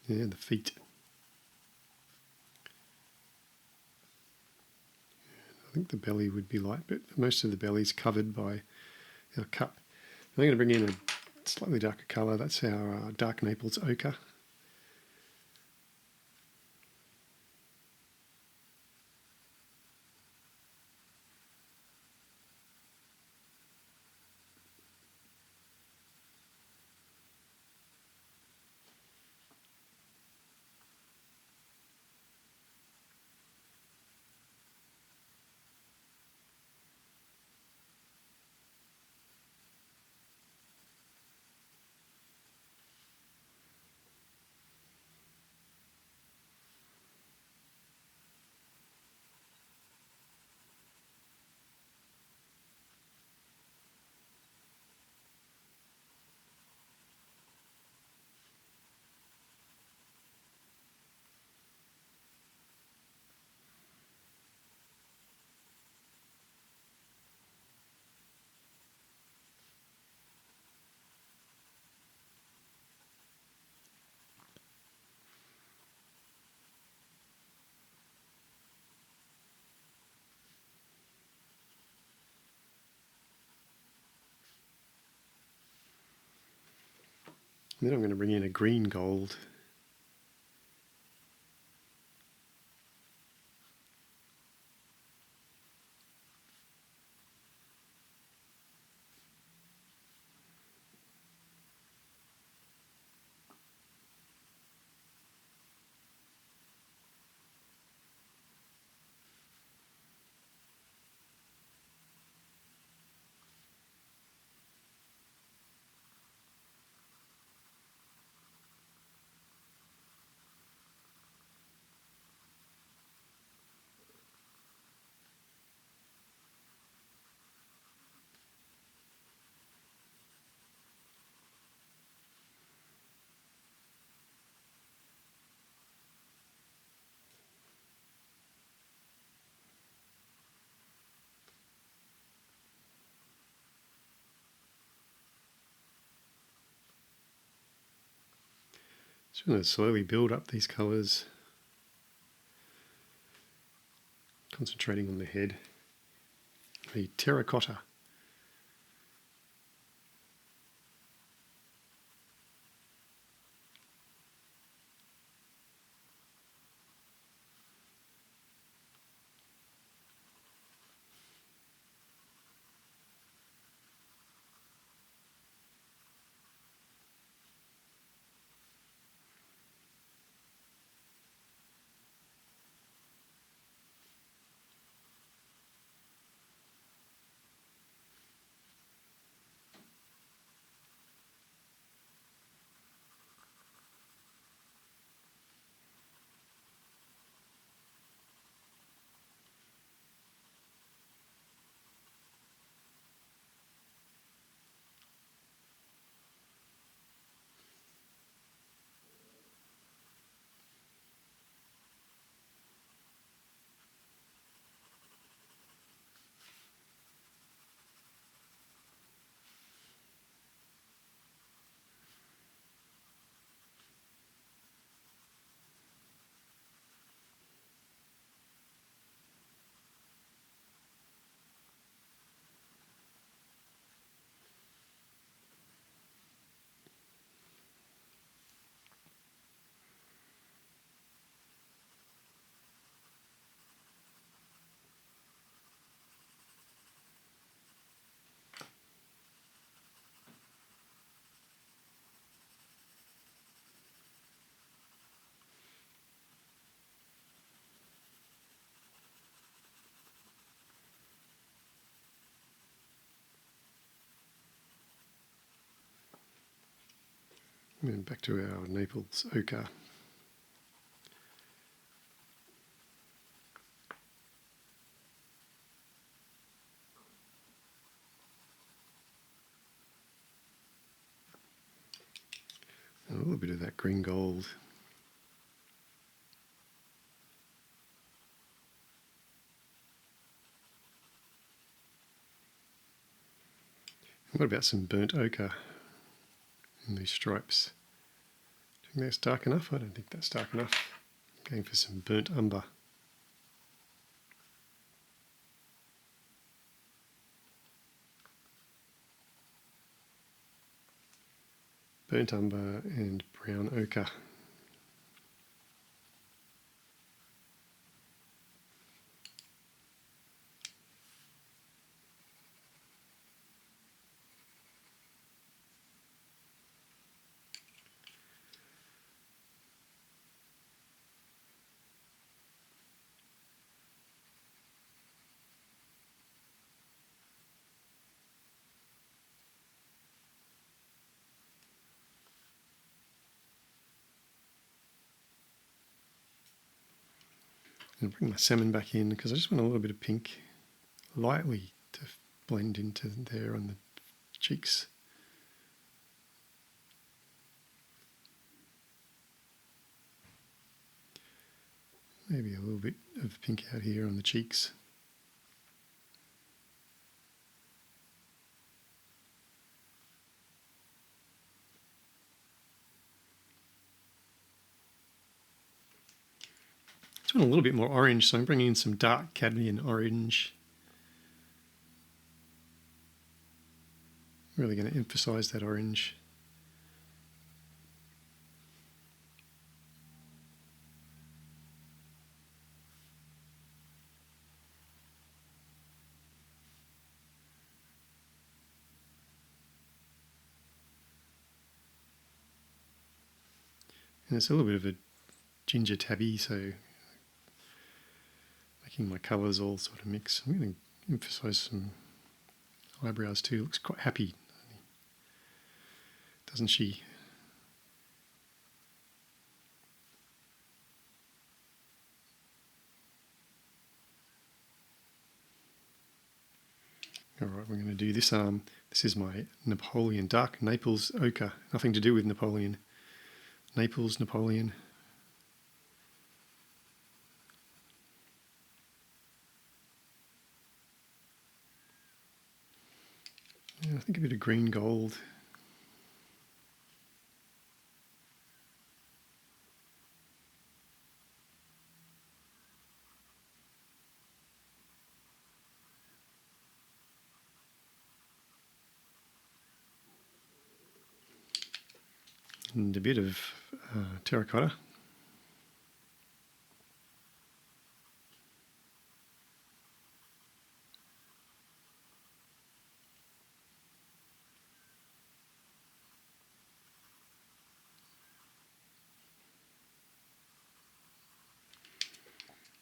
And the feet. I think the belly would be light, but most of the belly is covered by our cup. I'm going to bring in a slightly darker colour. That's our dark Naples ochre. And then I'm going to bring in a green gold. Just going to slowly build up these colours, concentrating on the head. The terracotta. And then back to our Naples ochre. A little bit of that green gold. What about some burnt ochre in these stripes? Do you think that's dark enough? I don't think that's dark enough. Going for some burnt umber. Burnt umber and brown ochre. I'm going to bring my salmon back in because I just want a little bit of pink lightly to blend into there on the cheeks. Maybe a little bit of pink out here on the cheeks. Just want a little bit more orange, so I'm bringing in some dark cadmium orange. Really going to emphasize that orange. And it's a little bit of a ginger tabby, so making my colours all sort of mix. I'm going to emphasise some eyebrows too. Looks quite happy, doesn't she? Alright, we're going to do this arm. This is my Napoleon, dark Naples ochre. Nothing to do with Napoleon. Naples, Napoleon. Yeah, I think a bit of green gold. And a bit of terracotta.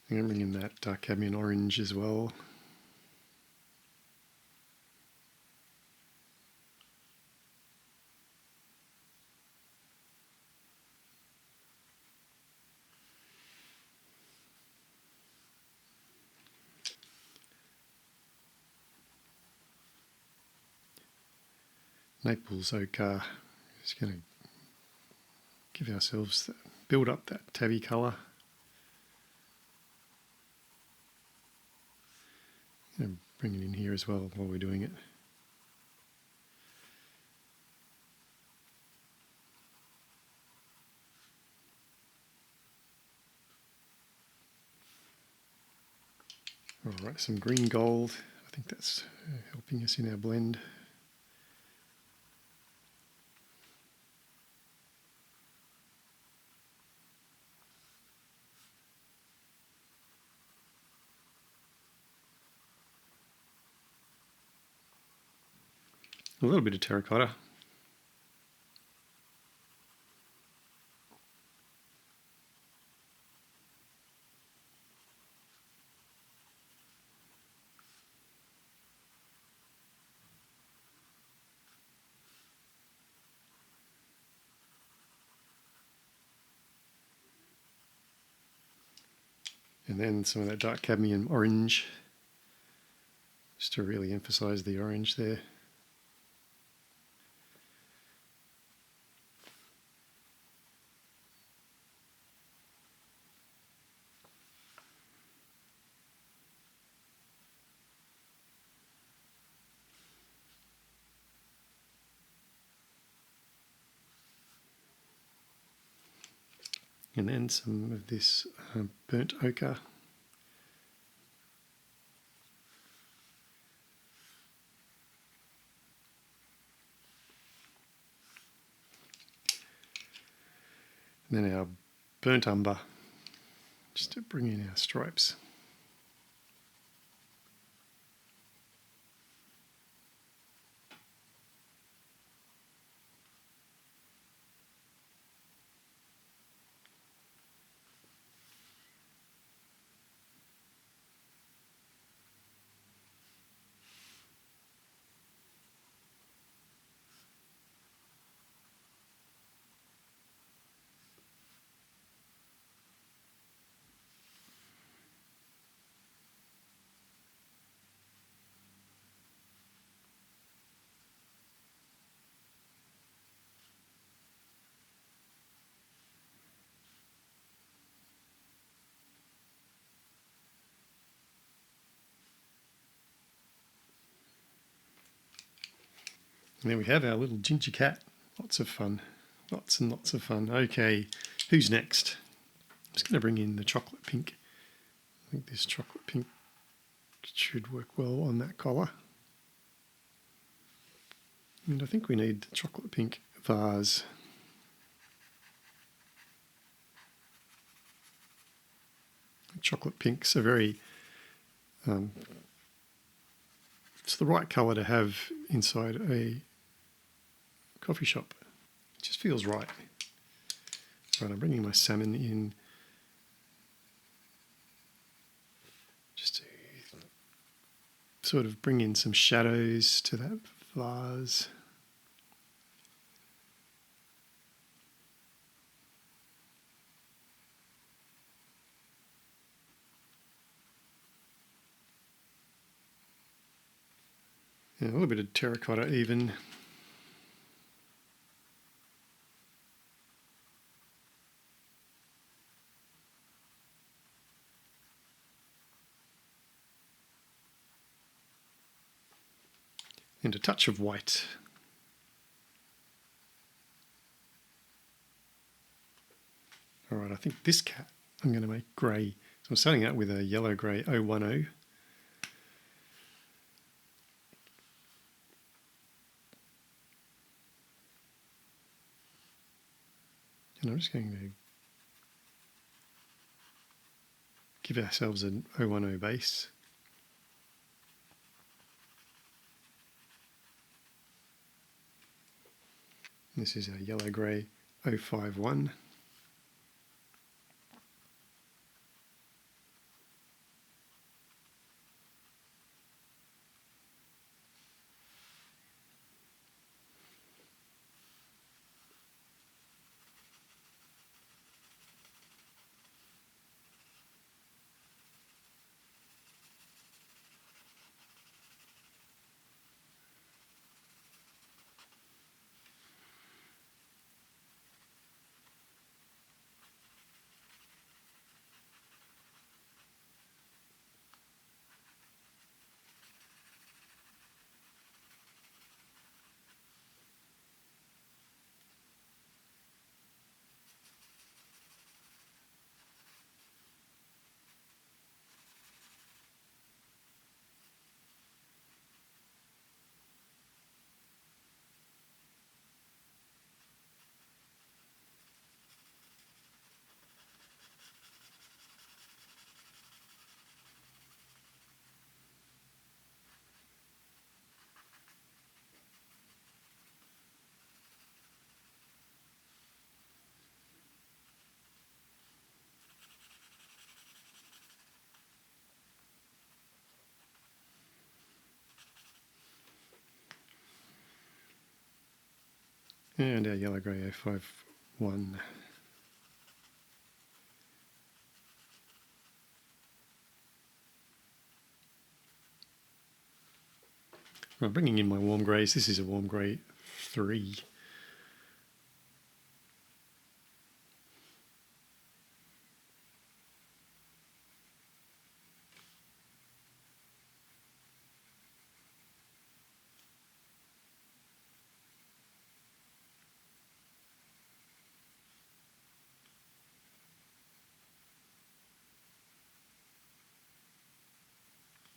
I'm going to bring in that dark cadmium orange as well. Naples ochre. Just going to give ourselves, build up that tabby colour. And bring it in here as well while we're doing it. Alright, some green gold. I think that's helping us in our blend. A little bit of terracotta. And then some of that dark cadmium orange, just to really emphasize the orange there. And then some of this burnt ochre. And then our burnt umber, just to bring in our stripes. And there we have our little ginger cat. Lots of fun. Lots and lots of fun. Okay, who's next? I'm just going to bring in the chocolate pink. I think this chocolate pink should work well on that collar. And I think we need the chocolate pink vase. Chocolate pinks are very... it's the right colour to have inside a coffee shop. It just feels right. Right, I'm bringing my salmon in just to sort of bring in some shadows to that vase. And a little bit of terracotta even. And a touch of white. All right, I think this cat I'm going to make grey. So I'm starting out with a yellow-grey 010. And I'm just going to give ourselves an 010 base. This is a yellow-grey 051. And our yellow-grey 051. Well, bringing in my warm greys. This is a warm grey 3.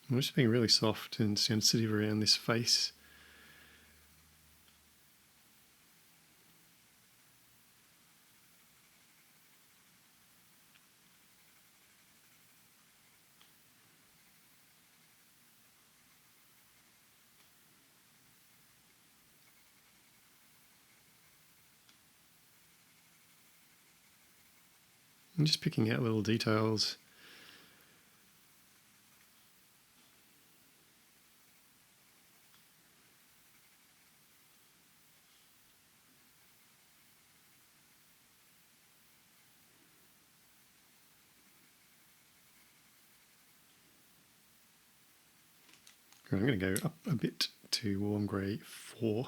I'm just being really soft and sensitive around this face. I'm just picking out little details. I'm going to go up a bit to warm grey 4.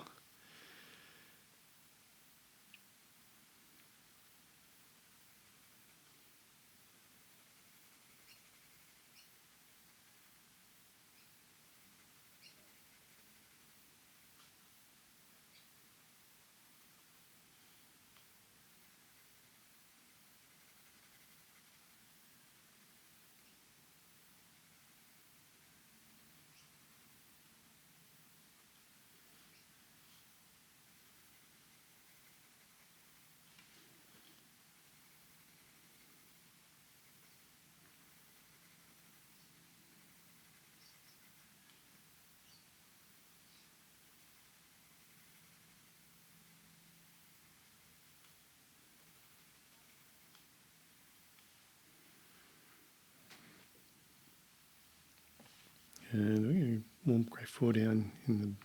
warm grey 4 down in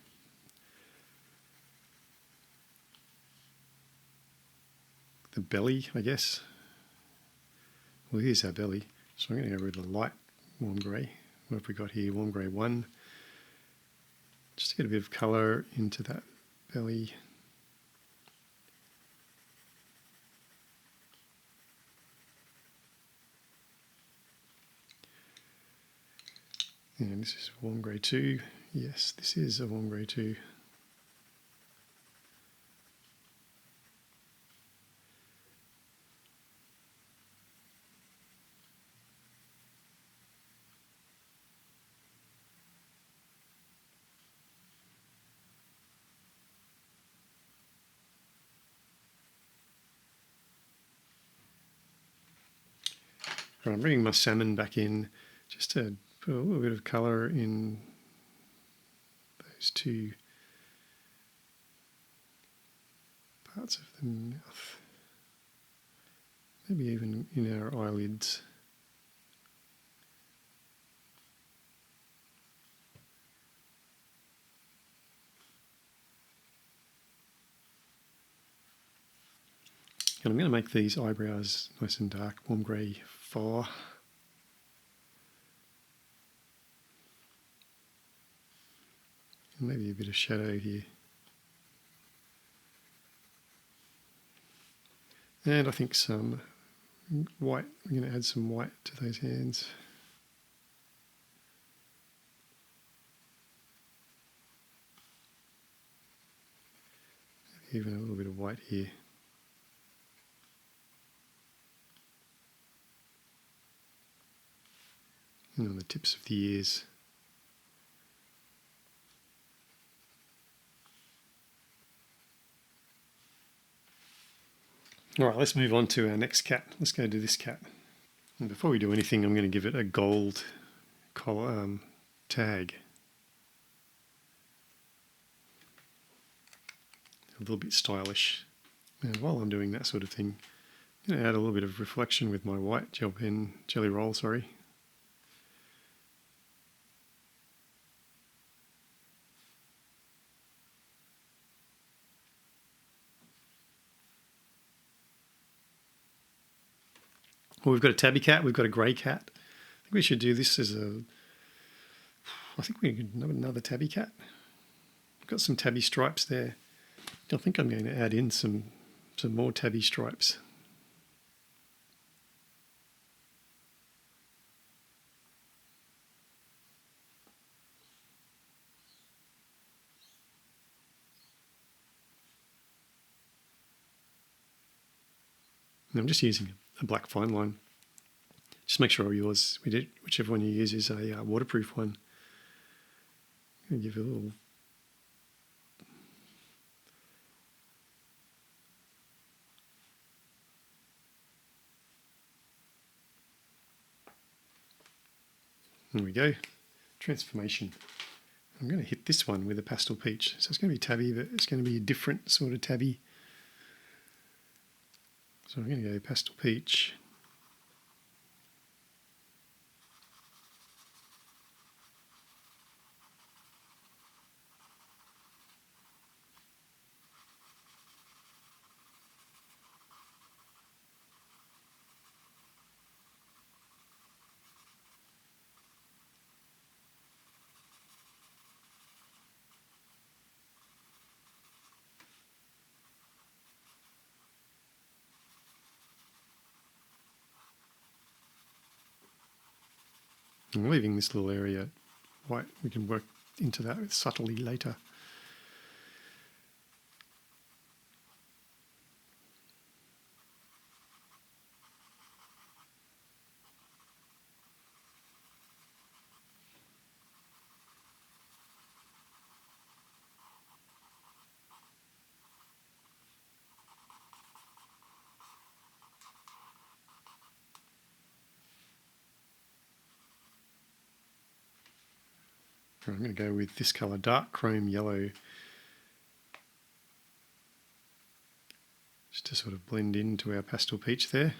the belly, I guess. Well, here's our belly. So I'm going to go with a light warm grey. What have we got here? Warm grey 1. Just to get a bit of colour into that belly. And this is warm grey 2. Yes, this is a warm grey 2. Right, I'm bringing my salmon back in just to put a little bit of colour in those two parts of the mouth, maybe even in our eyelids. And I'm going to make these eyebrows nice and dark, warm grey 4. And maybe a bit of shadow here. And I think some white, we're going to add some white to those hands. Maybe even a little bit of white here. And on the tips of the ears. All right, let's move on to our next cat. Let's go to this cat. And before we do anything, I'm going to give it a gold collar, tag. A little bit stylish. And while I'm doing that sort of thing, I'm going to add a little bit of reflection with my white jelly roll, sorry. Well, we've got a tabby cat, we've got a grey cat. I think we should do this as I think we could have another tabby cat. We've got some tabby stripes there. I think I'm going to add in some more tabby stripes. And I'm just using a black fine line. Just make sure whichever one you use is a waterproof one. I'm going to give it a little. There we go. Transformation. I'm going to hit this one with a pastel peach. So it's going to be tabby, but it's going to be a different sort of tabby. So I'm going to go pastel peach. I'm leaving this little area white. We can work into that subtly later. I'm going to go with this colour, dark chrome yellow, just to sort of blend into our pastel peach there.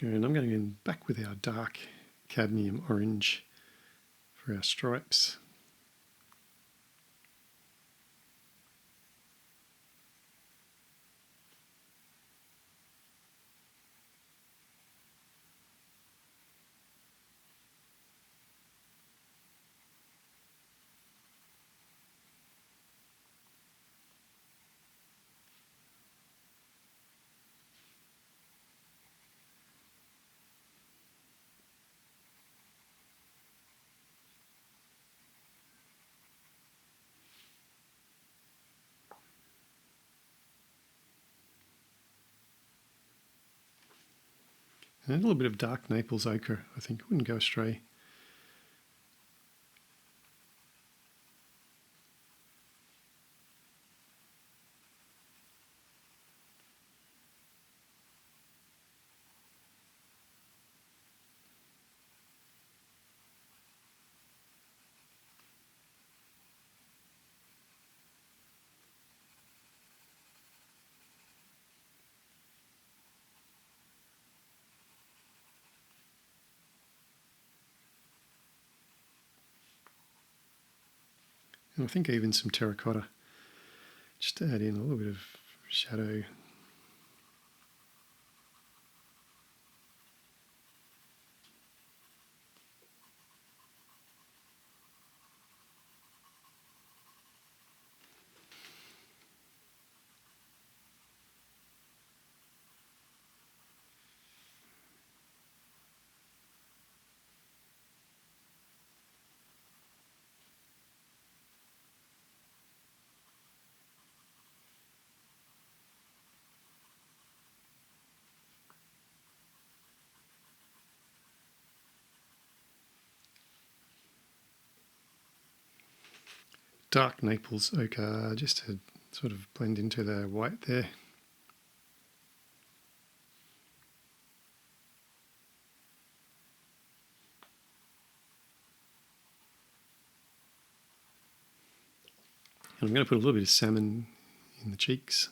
And I'm going to go back with our dark cadmium orange for our stripes. And a little bit of dark Naples ochre, I think, wouldn't go astray. And I think even some terracotta, just to add in a little bit of shadow. Dark Naples ochre, just to sort of blend into the white there. And I'm going to put a little bit of salmon in the cheeks.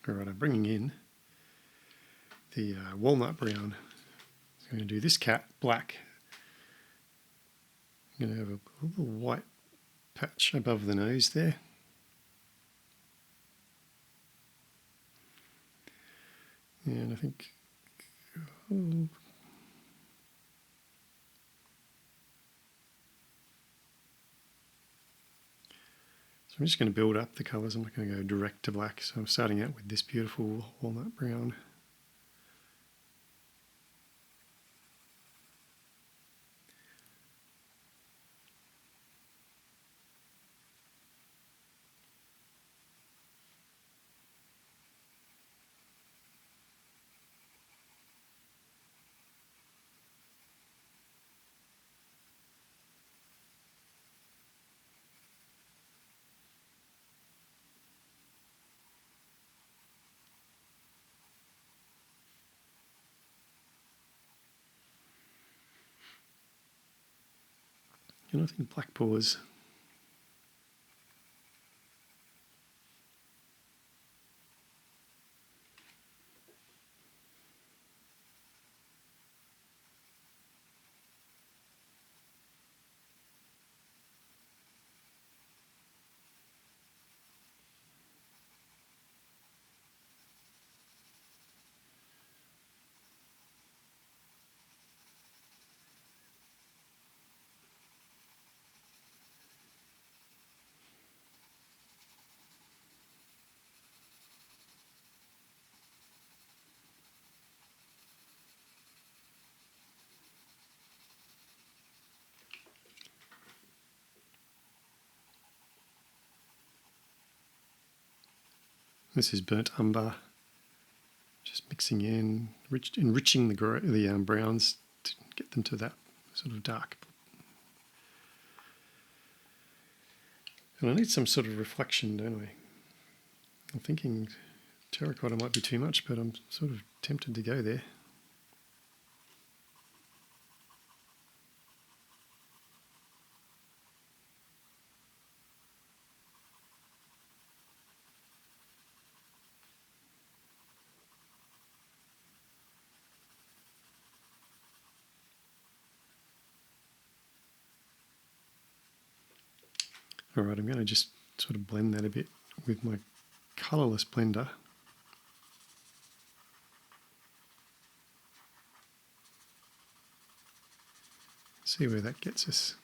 All right, I'm bringing in the walnut brown. So I'm going to do this cat black. I'm going to have a little white patch above the nose there. And I think, oh, so I'm just going to build up the colours. I'm not going to go direct to black. So I'm starting out with this beautiful walnut brown. And I think black paws. This is burnt umber. Just mixing in, enriching the browns to get them to that sort of dark. And I need some sort of reflection, don't I? I'm thinking terracotta might be too much, but I'm sort of tempted to go there. All right, I'm going to just sort of blend that a bit with my colourless blender. See where that gets us.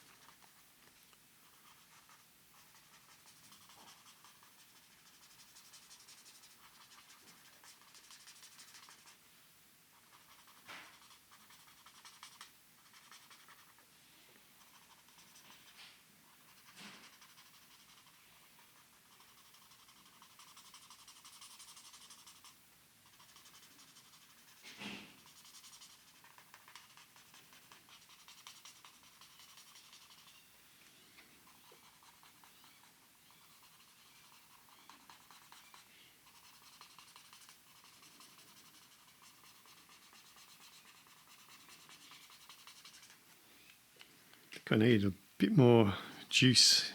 I need a bit more juice,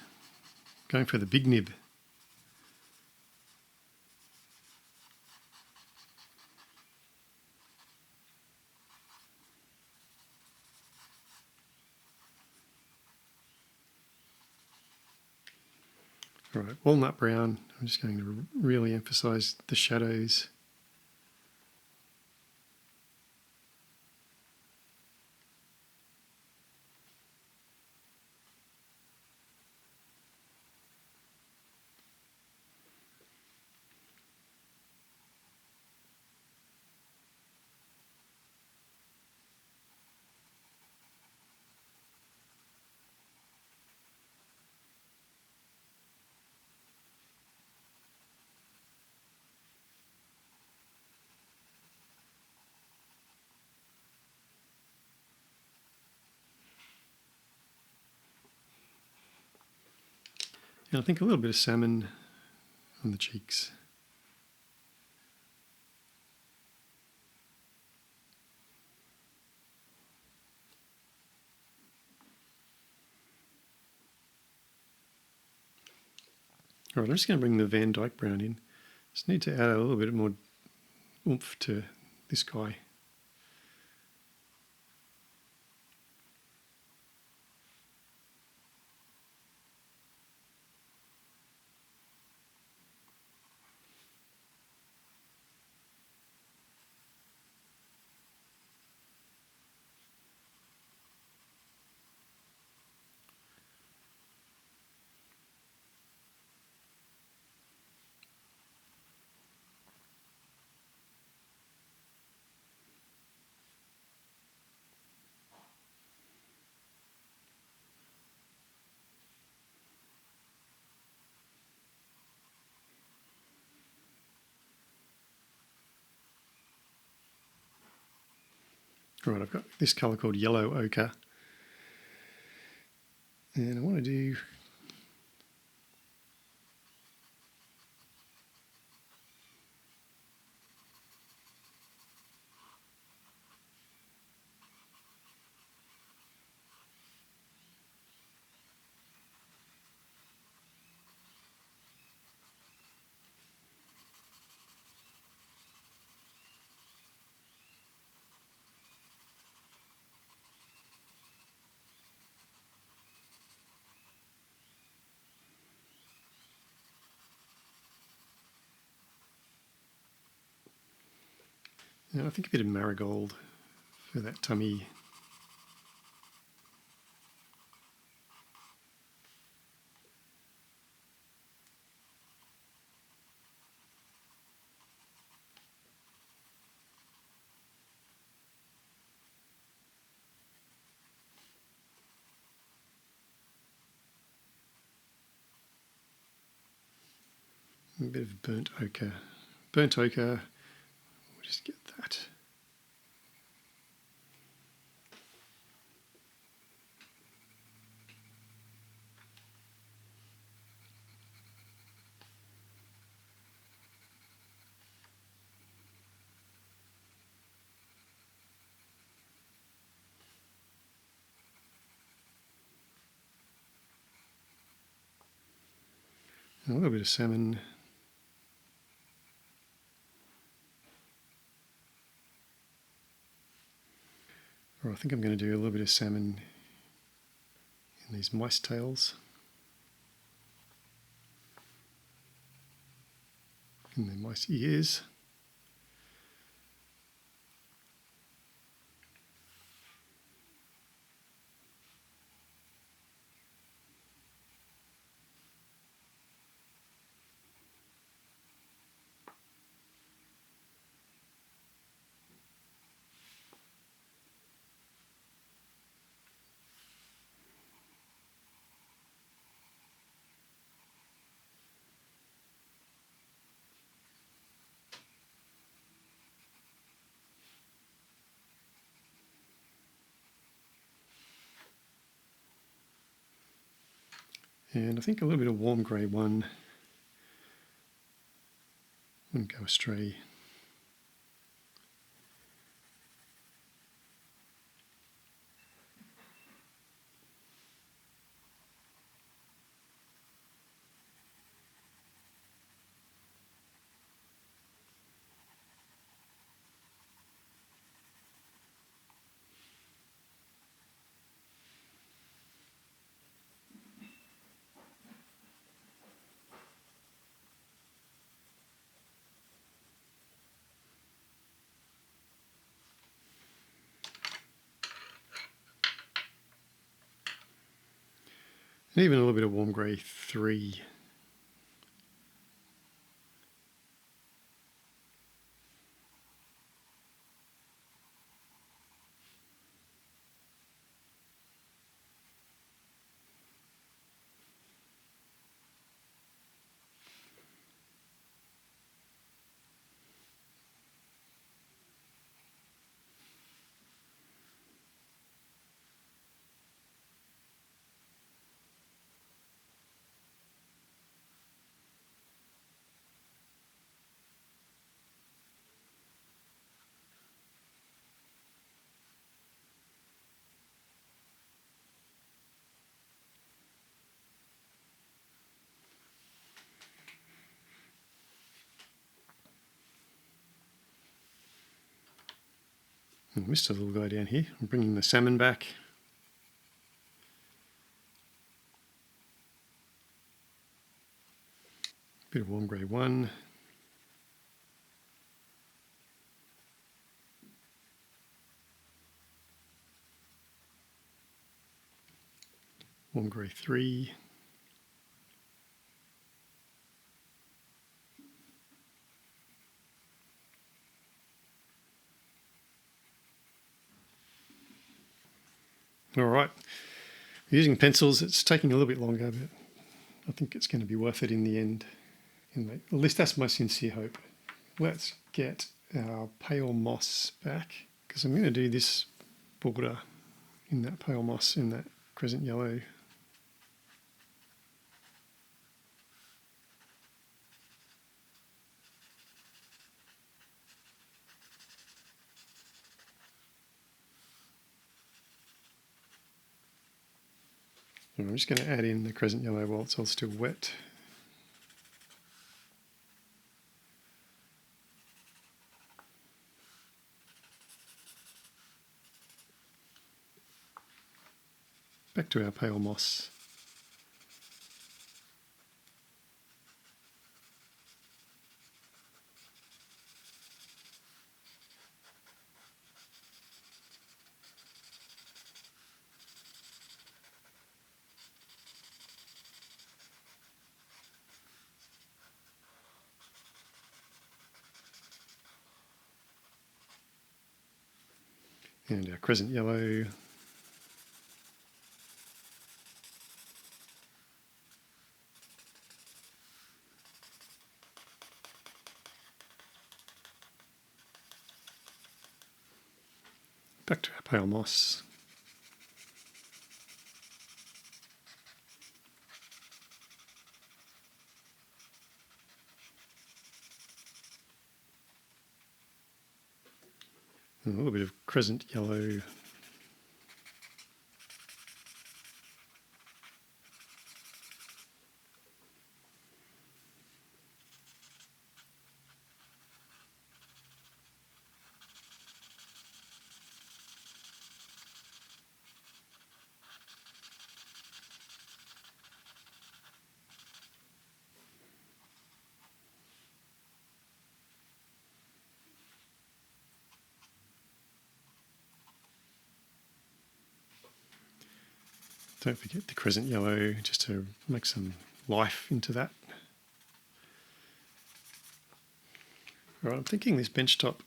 going for the big nib. All right, walnut brown. I'm just going to really emphasize the shadows. And I think a little bit of salmon on the cheeks. All right, I'm just going to bring the Van Dyke brown in. Just need to add a little bit more oomph to this guy. Right, I've got this colour called yellow ochre. And I want to do I think a bit of marigold for that tummy. A bit of burnt ochre. Burnt ochre, we'll just get that. and a little bit of salmon. Or I think I'm going to do a little bit of salmon in these mice tails, in the mice ears. And I think a little bit of warm grey one wouldn't go astray. And even a little bit of warm grey 3. I missed a little guy down here. I'm bringing the salmon back. Bit of warm grey 1. Warm grey 3. All right. Using pencils, it's taking a little bit longer, but I think it's going to be worth it in the end. At least that's my sincere hope. Let's get our pale moss back, because I'm going to do this border in that pale moss, in that crescent yellow. And I'm just going to add in the crescent yellow while it's all still wet. Back to our pale moss. And our crescent yellow. Back to our pale moss. And a little bit of crescent yellow. Don't forget the crescent yellow, just to make some life into that. All right, I'm thinking this bench top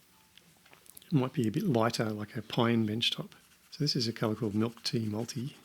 might be a bit lighter, like a pine bench top. So this is a colour called Milk Tea Multi.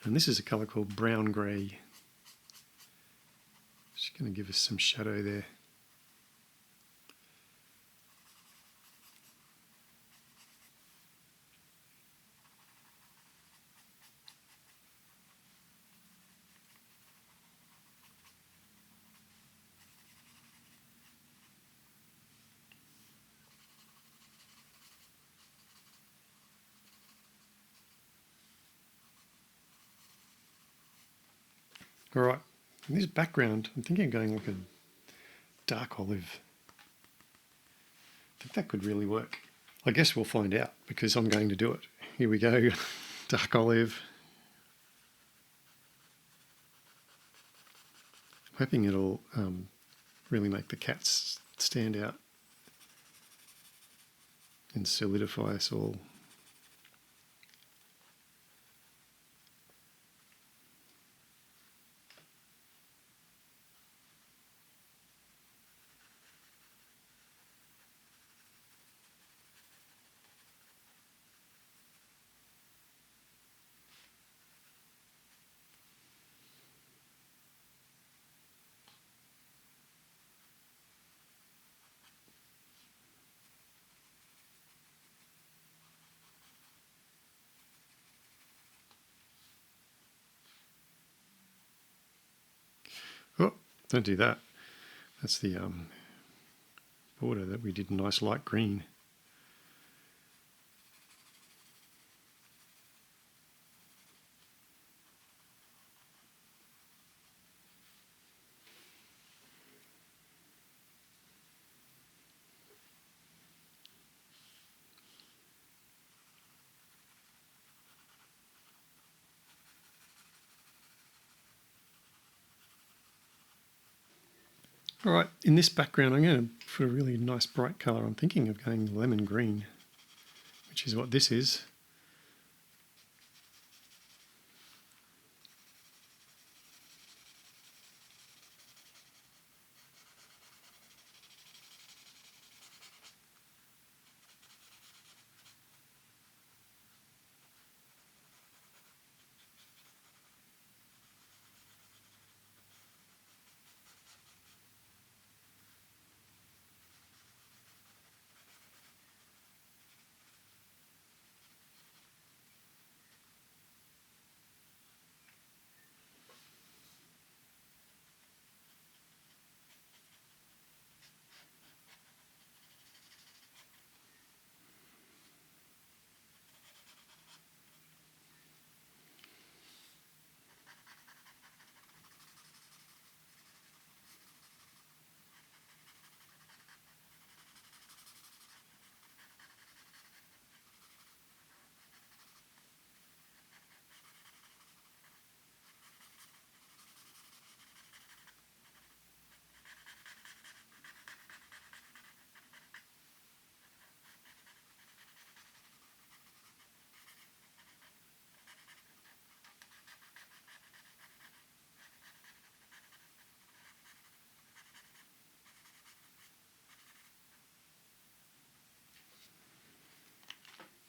And this is a colour called Brown Grey. Just going to give us some shadow there. All right, in this background, I'm thinking of going like a dark olive. I think that could really work. I guess we'll find out because I'm going to do it. Here we go, dark olive. I'm hoping it'll really make the cats stand out and solidify us all. Oh, don't do that. That's the border that we did nice light green. All right, in this background, I'm going to put a really nice bright colour. I'm thinking of going lemon green, which is what this is.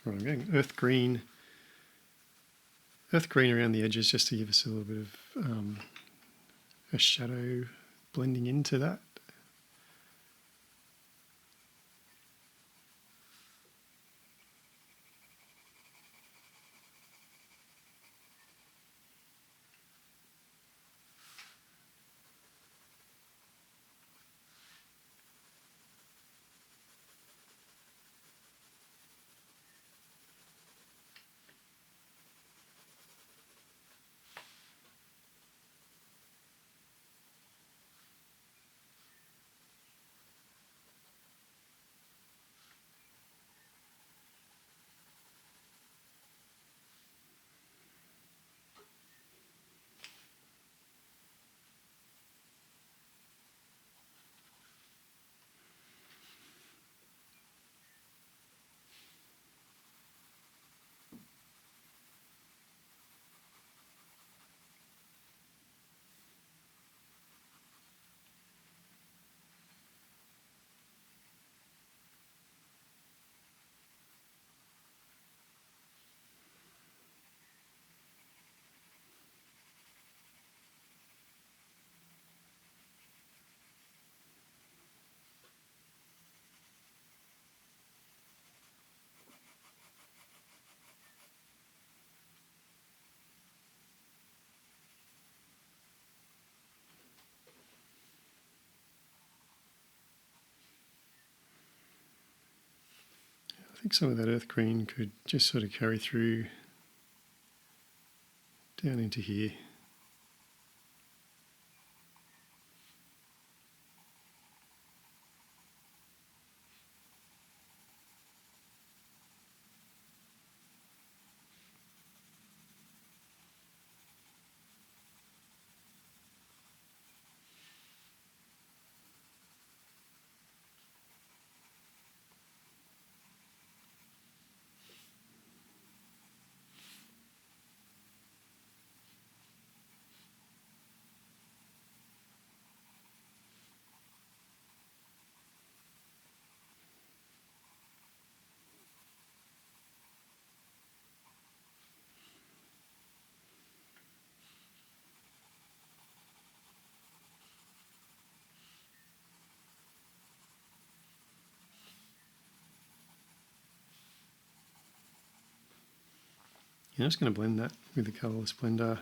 Right, I'm going earth green earth green around the edges just to give us a little bit of a shadow blending into that. I think some of that earth green could just sort of carry through down into here. I'm just going to blend that with the colourless blender.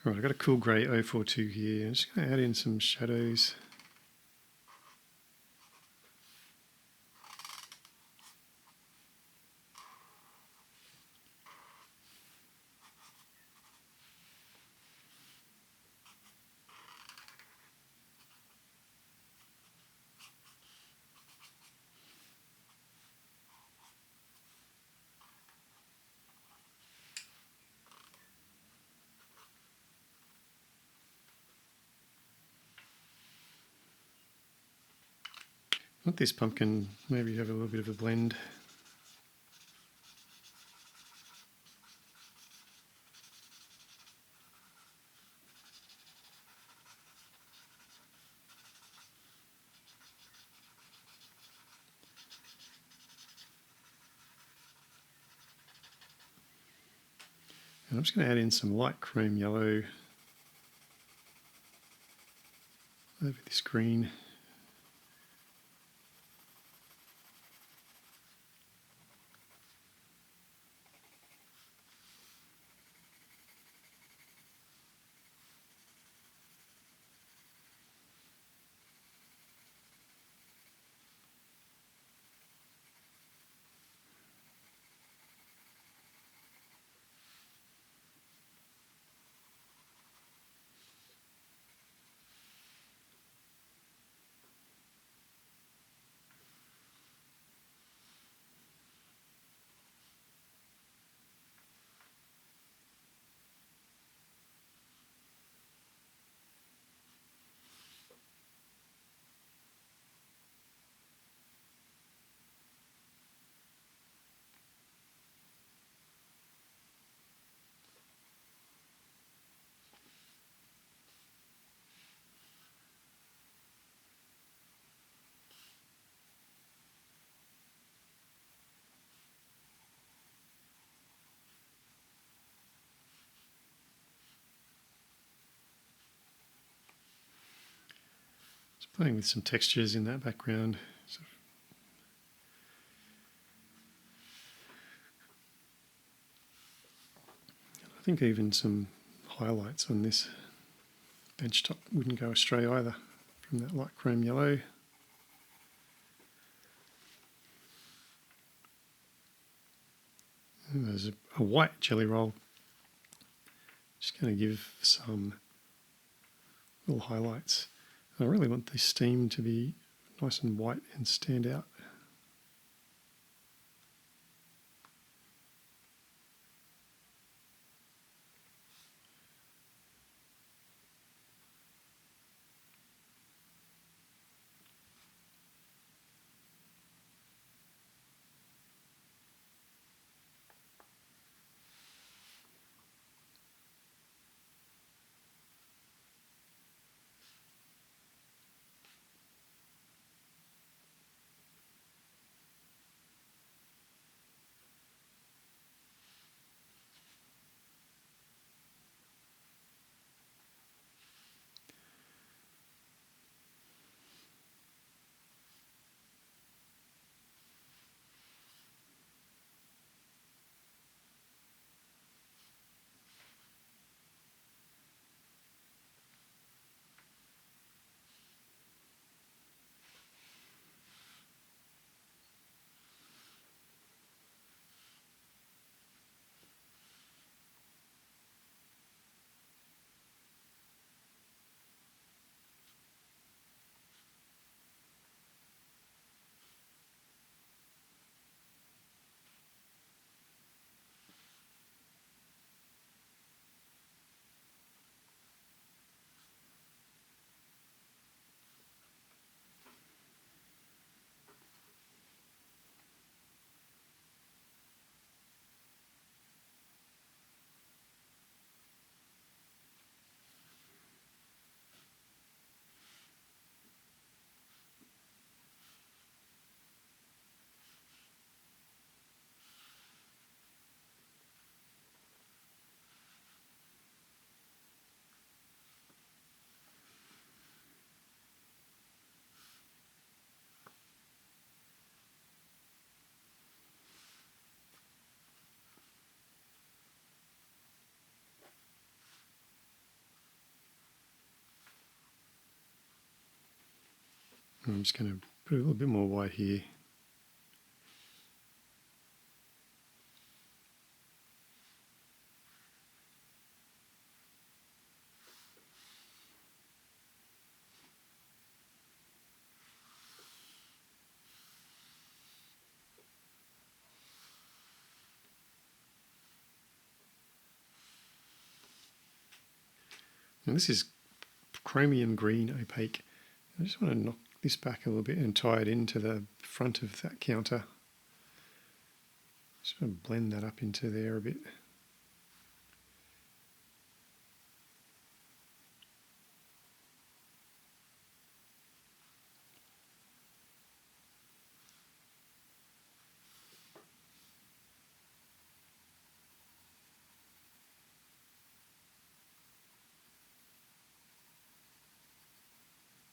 Alright, I've got a cool grey 042 here. I'm just going to add in some shadows. I want this pumpkin maybe have a little bit of a blend. And I'm just going to add in some light chrome yellow over this green. playing with some textures in that background. I think even some highlights on this benchtop wouldn't go astray either from that light chrome yellow. And there's a white jelly roll. Just going to give some little highlights. I really want the steam to be nice and white and stand out. I'm just going to put a little bit more white here. And this is chromium green opaque. I just want to knock this back a little bit and tie it into the front of that counter. Just want to blend that up into there a bit.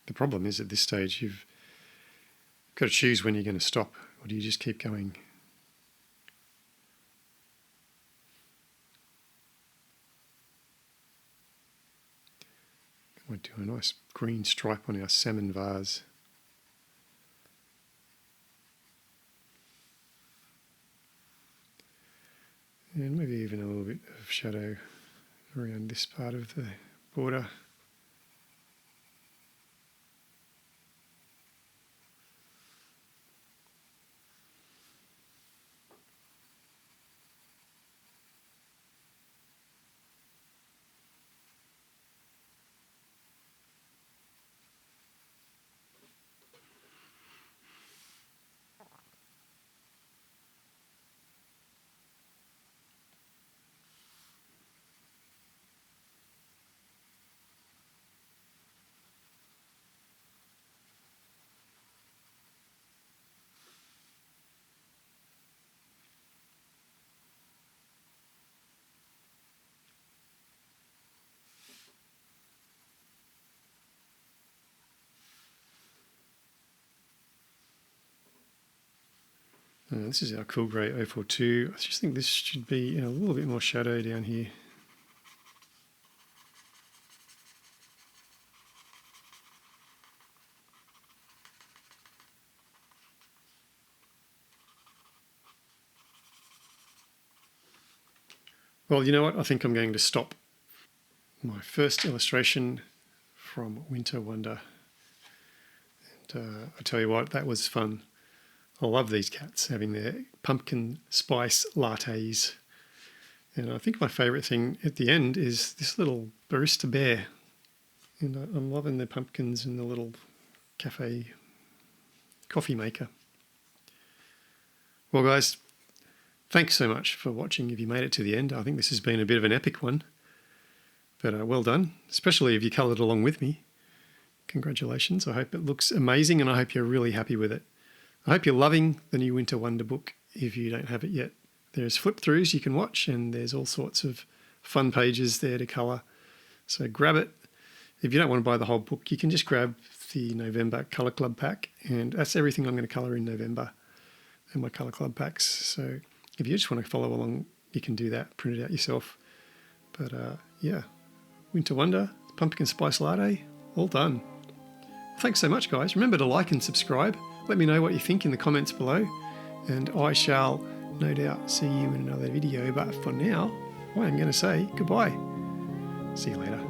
The problem is at this stage you've got to choose when you're going to stop, or do you just keep going? We'll do a nice green stripe on our salmon vase. And maybe even a little bit of shadow around this part of the border. This is our Cool Grey 042. I just think this should be in a little bit more shadow down here. Well, you know what? I think I'm going to stop my first illustration from Winter Wonder. And I tell you what, that was fun. I love these cats having their pumpkin spice lattes. And I think my favourite thing at the end is this little barista bear. And I'm loving the pumpkins and the little cafe coffee maker. Well, guys, thanks so much for watching if you made it to the end. I think this has been a bit of an epic one. But well done, especially if you coloured along with me. Congratulations. I hope it looks amazing and I hope you're really happy with it. I hope you're loving the new Winter Wonder book if you don't have it yet. There's flip-throughs you can watch and there's all sorts of fun pages there to colour. So grab it. If you don't want to buy the whole book, you can just grab the November Colour Club pack, and that's everything I'm going to colour in November and my Colour Club packs. So if you just want to follow along, you can do that, print it out yourself. But yeah, Winter Wonder, Pumpkin Spice Latte, all done. Thanks so much, guys. Remember to like and subscribe. Let me know what you think in the comments below, and I shall no doubt see you in another video. But for now, I'm going to say goodbye. See you later.